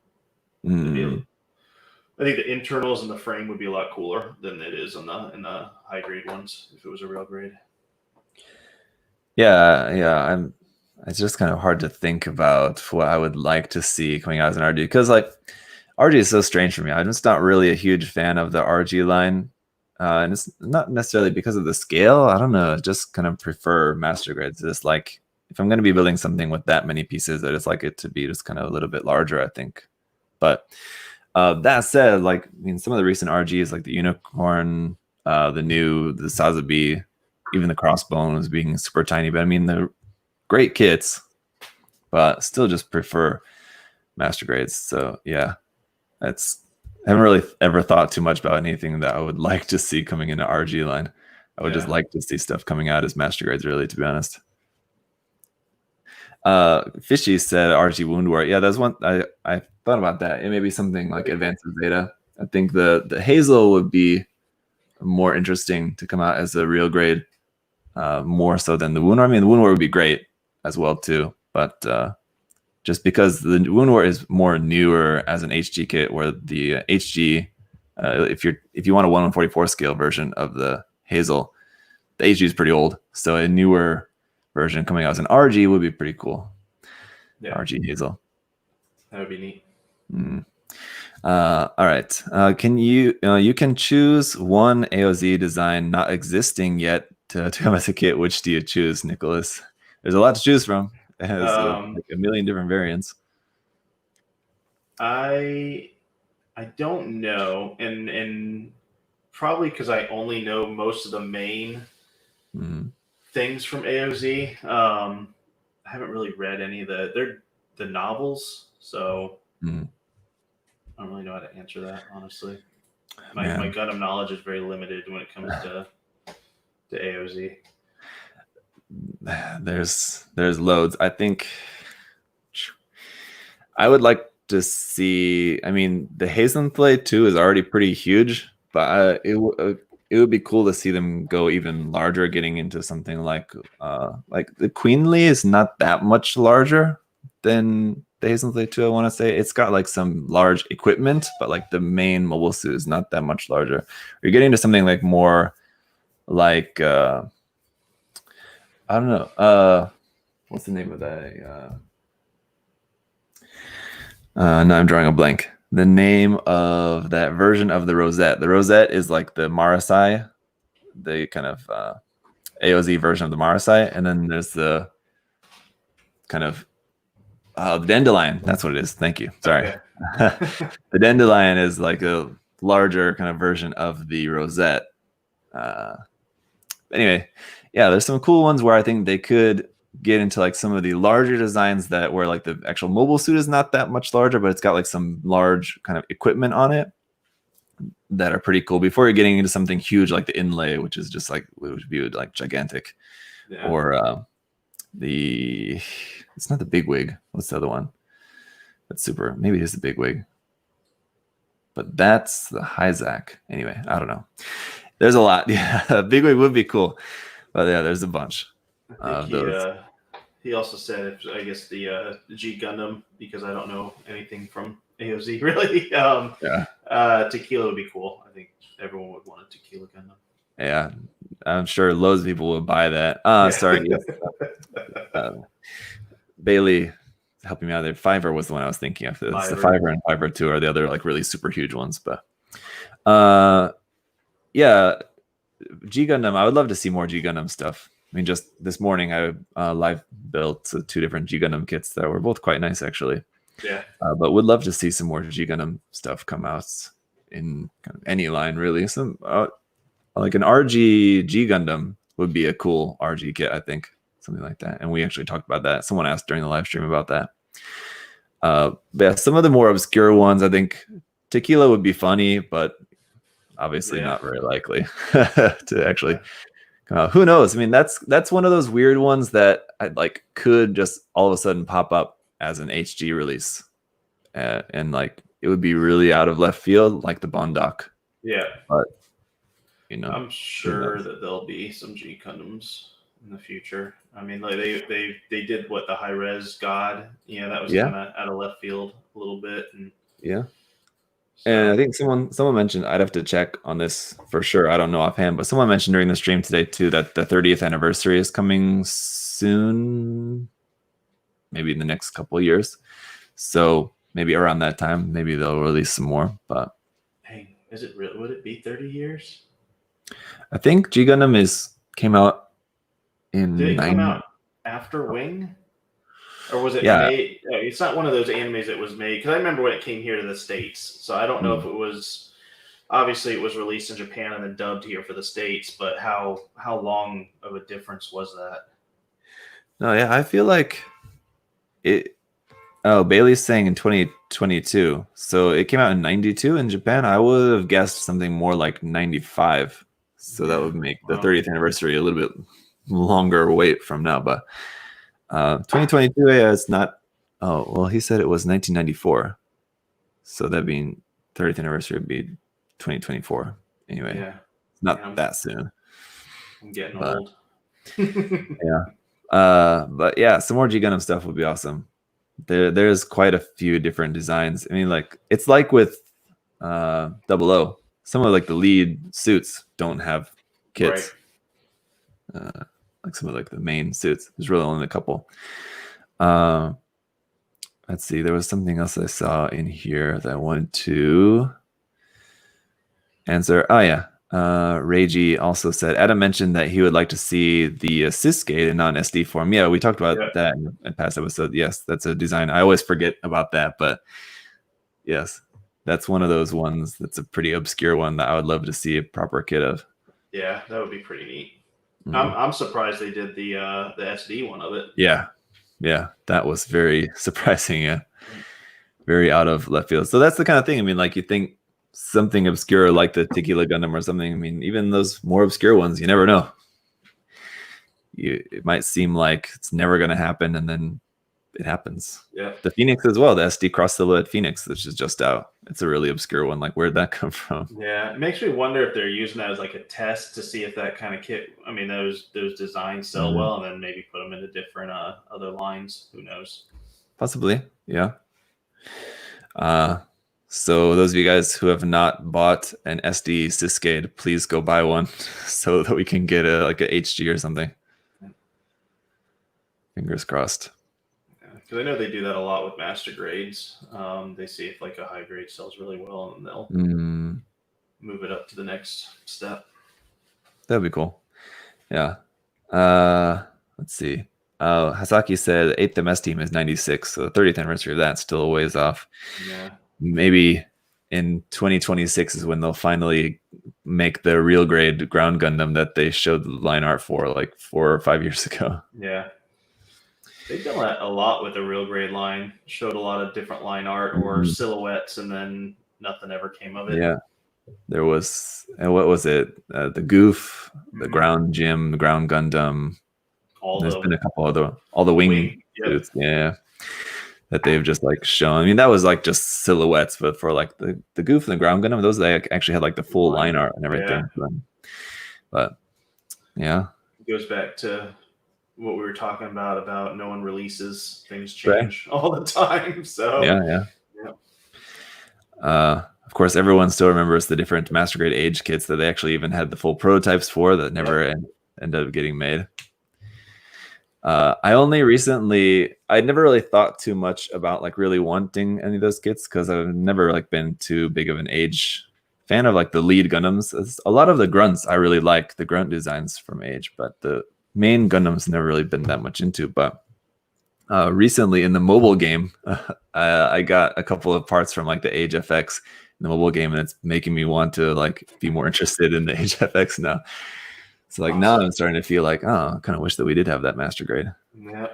I think the internals and the frame would be a lot cooler than it is in the high grade ones if it was a real grade. Yeah. It's just kind of hard to think about what I would like to see coming out as an RG, because like RG is so strange for me. I'm just not really a huge fan of the RG line, and it's not necessarily because of the scale. I don't know. I just kind of prefer master grades. Just like if I'm going to be building something with that many pieces, I just like it to be just kind of a little bit larger, I think. But that said, like some of the recent RGs, like the Unicorn, the Sazabi, even the Crossbones being super tiny, but they're great kits, but still just prefer master grades. So yeah, I haven't really ever thought too much about anything that I would like to see coming into RG line. I would just like to see stuff coming out as master grades, really, to be honest. Fishy said RG Wound War. Yeah, that's one I thought about that. It may be something like Advanced Zeta. I think the Hazel would be more interesting to come out as a real grade, more so than the Wound War. I mean, the Wound War would be great as well too, but just because the Wound War is more newer as an HG kit, where the HG, if you want a 1/144 scale version of the Hazel, the HG is pretty old. So a newer version coming out as an RG would be pretty cool. Yeah. RG Hazel. That would be neat. All right. Can you can choose one AOZ design not existing yet to come as a kit. Which do you choose, Nicholas? There's a lot to choose from. It has like a million different variants. I don't know, and probably because I only know most of the main things from AOZ. I haven't really read any of the novels, so I don't really know how to answer that, honestly. My Gundam knowledge is very limited when it comes to AOZ. There's loads. I think I would like to see. I mean, the Hazenflay 2 is already pretty huge, but it would be cool to see them go even larger, getting into something like the Queenly is not that much larger than the Hazenflay 2. I want to say it's got like some large equipment, but like the main mobile suit is not that much larger. You're getting to something like more like I don't know. What's the name of that? No, I'm drawing a blank. The name of that version of the Rosette. The Rosette is like the Marasai, the kind of AOZ version of the Marasai, and then there's the kind of the Dandelion. That's what it is. Thank you. Sorry. Okay. The Dandelion is like a larger kind of version of the Rosette. Anyway, yeah, there's some cool ones where I think they could get into like some of the larger designs that where like the actual mobile suit is not that much larger, but it's got like some large kind of equipment on it that are pretty cool before you're getting into something huge like the inlay, which is just like would be like gigantic. Yeah. Or it's not the big wig. What's the other one? That's super. Maybe it is the big wig, but that's the Hyzak. Anyway, I don't know. There's a lot. Yeah, big wig would be cool, but yeah, there's a bunch. He also said, I guess the G Gundam, because I don't know anything from AOZ really. Tequila would be cool. I think everyone would want a Tequila Gundam. Yeah, I'm sure loads of people would buy that. Sorry, Bailey helping me out there. Fiverr was the one I was thinking of. It's the Fiverr and Fiverr 2 are the other like really super huge ones, but yeah, G Gundam. I would love to see more G Gundam stuff. I mean, just this morning I live built 2 different G Gundam kits that were both quite nice, actually. Yeah. But would love to see some more G Gundam stuff come out in kind of any line, really. Some like an RG G Gundam would be a cool RG kit, I think, something like that. And we actually talked about that. Someone asked during the live stream about that. But yeah, some of the more obscure ones, I think Tequila would be funny, but obviously not very likely to actually. Who knows? I mean, that's one of those weird ones that I like could just all of a sudden pop up as an HG release, and like it would be really out of left field, like the Bondoc. Yeah, but I'm sure that there'll be some G Gundams in the future. I mean, like they did what the high res God, that was kind of out of left field a little bit, and And I think someone mentioned, I'd have to check on this for sure. I don't know offhand, but someone mentioned during the stream today too that the 30th anniversary is coming soon, maybe in the next couple of years. So maybe around that time, maybe they'll release some more. But hey, is it real? Would it be 30 years? I think G Gundam came out in. Did it come out after Wing? Or was it made? It's not one of those animes that was made, because I remember when it came here to the States. So I don't know if it was. Obviously, it was released in Japan and then dubbed here for the States. But how long of a difference was that? No, yeah, I feel like it. Oh, Bailey's saying in 2022. So it came out in 92 in Japan. I would have guessed something more like 95. So that would make the 30th anniversary a little bit longer wait from now. But 2022, yeah, it's not. Oh, well, he said it was 1994. So that being 30th anniversary would be 2024. Anyway, Yeah. not that soon. I'm getting old. Yeah. But yeah, some more G Gundam stuff would be awesome. There's quite a few different designs. I mean, like it's like with 00. Some of like the lead suits don't have kits. Right. Like some of like the main suits. There's really only a couple. Let's see. There was something else I saw in here that I wanted to answer. Oh yeah. Reiji also said Adam mentioned that he would like to see the Syscade in non-SD form. Yeah, we talked about that in past episode. Yes, that's a design. I always forget about that, but yes, that's one of those ones that's a pretty obscure one that I would love to see a proper kit of. Yeah, that would be pretty neat. I'm surprised they did the SD one of it. Yeah, that was very surprising. Yeah, very out of left field. So that's the kind of thing. I mean, like you think something obscure like the Tequila Gundam or something. I mean, even those more obscure ones, you never know. It might seem like it's never going to happen, and then it happens. Yeah. The Phoenix as well, the SD Cross Silhouette Phoenix, which is just out. It's a really obscure one. Like, where'd that come from? Yeah, it makes me wonder if they're using that as like a test to see if that kind of kit. I mean, those designs sell well, and then maybe put them into different other lines. Who knows? Possibly, yeah. So those of you guys who have not bought an SD Syscade, please go buy one so that we can get like a HG or something. Fingers crossed. Because I know they do that a lot with master grades. They see if like a high grade sells really well, and they'll move it up to the next step. That'd be cool. Yeah. Let's see. Hasaki said 8th MS team is 96, so the 30th anniversary of that's still a ways off. Yeah. Maybe in 2026 is when they'll finally make the real grade ground Gundam that they showed the line art for like 4 or 5 years ago. Yeah. They've done that a lot with the real grade line. Showed a lot of different line art or silhouettes, and then nothing ever came of it. Yeah. There was, what was it? The Goof, the Ground Gym, the Ground Gundam. There's been a couple other, all the wing suits, that they've just like shown. I mean, that was like just silhouettes, but for like the Goof and the Ground Gundam, those they actually had like the full line art and everything. Yeah. But yeah, it goes back to what we were talking about no one releases, things change all the time. So yeah. Of course, everyone still remembers the different master grade age kits that they actually even had the full prototypes for that never ended up getting made. I only recently, I'd never really thought too much about like really wanting any of those kits because I've never like been too big of an age fan of like the lead Gundams. A lot of the Grunts I really like the Grunt designs from Age, but the main Gundams never really been that much into. But recently in the mobile game, I got a couple of parts from like the Age FX in the mobile game, and it's making me want to like be more interested in the Age FX now. So like now I'm starting to feel like, oh, I kind of wish that we did have that master grade. Yeah.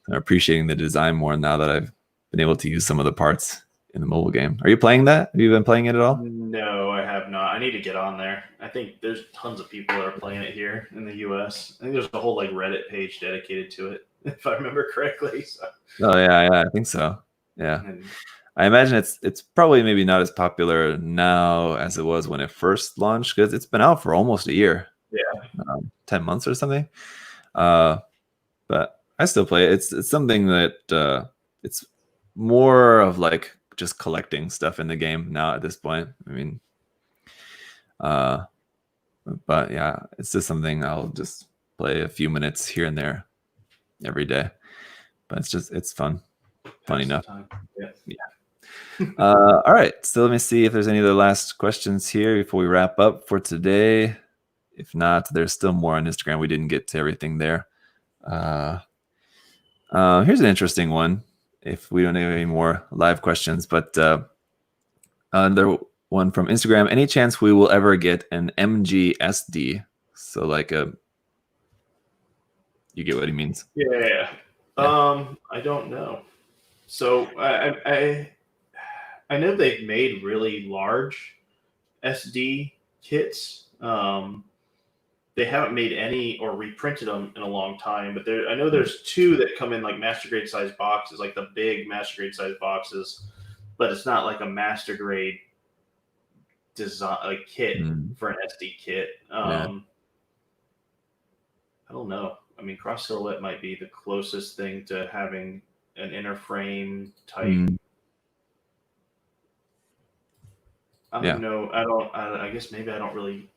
I'm appreciating the design more now that I've been able to use some of the parts in the mobile game. Are you playing that? Have you been playing it at all? No, I have not. I need to get on there. I think there's tons of people that are playing it here in the US. I think there's a whole like Reddit page dedicated to it, if I remember correctly. So. Oh yeah, I think so. Yeah. I imagine it's probably maybe not as popular now as it was when it first launched because it's been out for almost a year. Yeah, 10 months or something. But I still play it. It's something that it's more of like just collecting stuff in the game now at this point. I mean, but yeah, it's just something I'll just play a few minutes here and there every day. But it's fun enough. Yeah. All right. So let me see if there's any other last questions here before we wrap up for today. If not, there's still more on Instagram. We didn't get to everything there. Here's an interesting one. If we don't have any more live questions, but another one from Instagram. Any chance we will ever get an MGSD? So like you get what he means. Yeah. I don't know. So I know they've made really large SD kits They haven't made any or reprinted them in a long time, but I know there's 2 that come in like master grade size boxes, like the big master grade size boxes, but it's not like a master grade design like kit for an SD kit. I don't know. I mean, cross silhouette might be the closest thing to having an inner frame type. I don't know. I guess maybe I don't really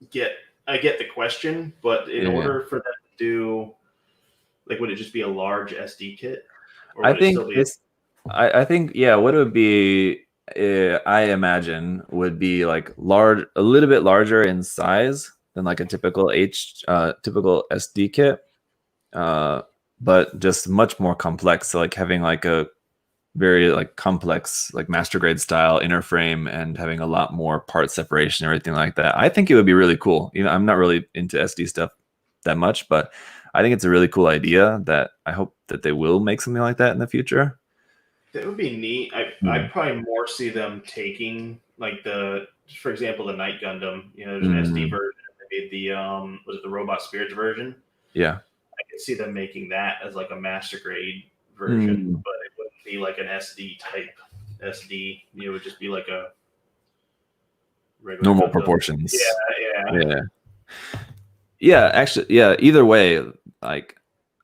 get. I get the question, but in order for them to do, like, would it just be a large SD kit? Or would I think it still be I think what it would be, I imagine, would be like a little bit larger in size than like a typical typical SD kit, but just much more complex. So like having like a very like complex like master grade style inner frame and having a lot more part separation, everything like that. I think it would be really cool. I'm not really into SD stuff that much, but I think it's a really cool idea that I hope that they will make something like that in the future. That would be neat. I'd probably more see them taking like for example, the Night Gundam. There's an SD version. They made the was it the Robot Spirits version? Yeah, I could see them making that as like a master grade version, but it wouldn't be like an SD type SD. It would just be like a regular normal Gundam. proportions. Yeah. Actually, either way, like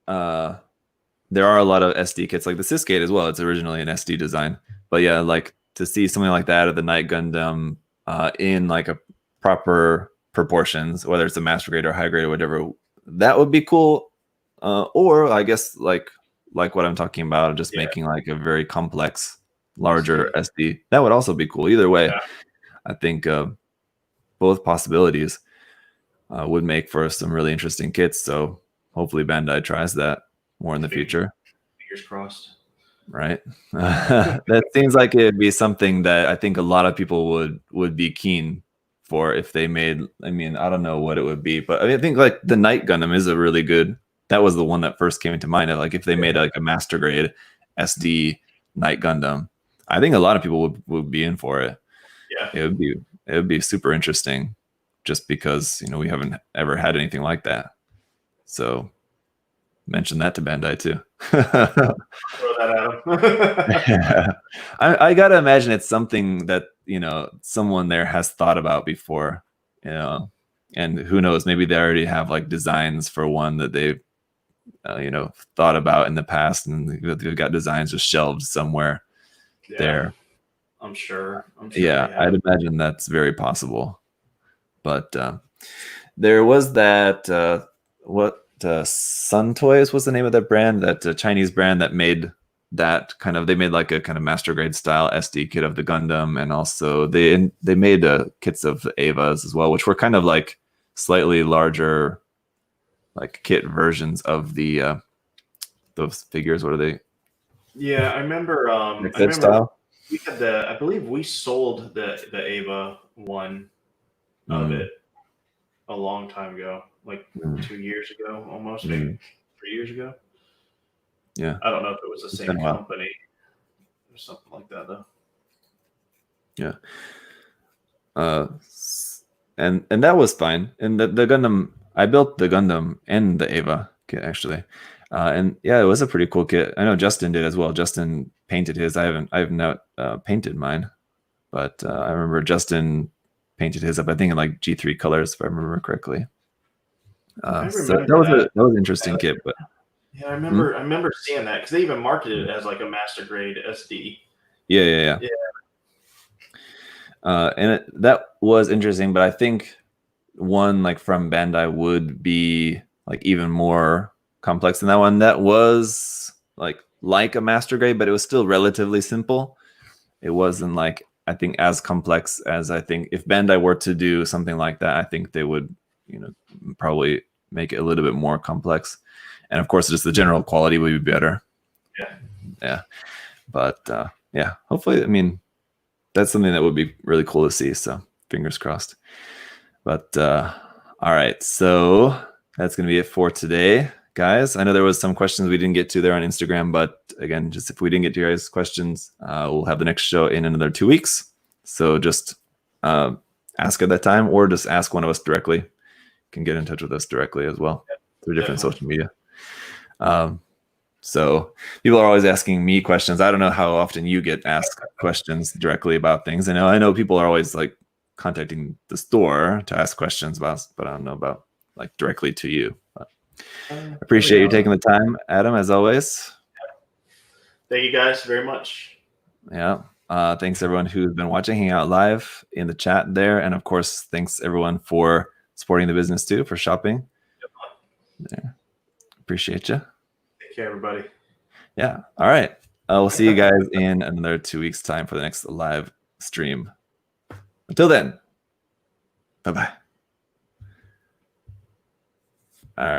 there are a lot of SD kits, like the Sysgate as well. It's originally an SD design, but like to see something like that of the Night Gundam in like a proper proportions, whether it's a master grade or high grade or whatever, that would be cool. Or I guess like what I'm talking about, just making like a very complex, larger SD. That would also be cool. Either way, I think both possibilities would make for some really interesting kits. So hopefully Bandai tries that more in the future. Fingers crossed. Right. That seems like it'd be something that I think a lot of people would be keen for if they made. I mean, I don't know what it would be, but I think like the Night Gundam is a really good. That was the one that first came into mind. Like if they made like a master grade SD Night Gundam, I think a lot of people would be in for it. Yeah, it would be super interesting, just because we haven't ever had anything like that. So mention that to Bandai too. Throw that at them. I gotta imagine it's something that someone there has thought about before, and who knows, maybe they already have like designs for one that they've thought about in the past, and they've got designs just shelved somewhere there. I'm sure. I'd imagine that's very possible. But there was that Sun Toys was the name of that brand, that Chinese brand that made that they made like a kind of master grade style SD kit of the Gundam, and also they made kits of the Evas as well, which were kind of like slightly larger like kit versions of the those figures. What are they? Yeah, I remember. Style? We had I believe we sold the Eva one of it a long time ago, like 2 years ago, almost maybe 3 years ago. Yeah, I don't know if it was the same company or something like that though. Yeah. And that was fine. And the Gundam, I built the Gundam and the Eva kit actually. And it was a pretty cool kit. I know Justin did as well. Justin painted his. I have not painted mine, but I remember Justin painted his up, I think in like G3 colors, if I remember correctly. So that was an interesting kit. But yeah, I remember seeing that because they even marketed it as like a master grade SD. Yeah. And that was interesting, but I think one like from Bandai would be like even more complex than that one. That was like a master grade, but it was still relatively simple. It wasn't like, I think, as complex as I think if Bandai were to do something like that, I think they would, probably make it a little bit more complex. And of course, just the general quality would be better. Yeah. But hopefully, I mean, that's something that would be really cool to see. So fingers crossed. But all right, so that's going to be it for today, guys. I know there was some questions we didn't get to there on Instagram, but again, just if we didn't get to your guys' questions, we'll have the next show in another 2 weeks. So just ask at that time, or just ask one of us directly. You can get in touch with us directly as well through different social media. So people are always asking me questions. I don't know how often you get asked questions directly about things. I know people are always like contacting the store to ask questions about, but I don't know about like directly to you. Appreciate you taking the time, Adam, as always. Thank you guys very much. Yeah. Thanks everyone who's been watching, hanging out live in the chat there. And of course, thanks everyone for supporting the business too, for shopping. There. Appreciate you. Take care, everybody. Yeah. All right. We'll see you guys in another 2 weeks' time for the next live stream. Until then, bye-bye. All right.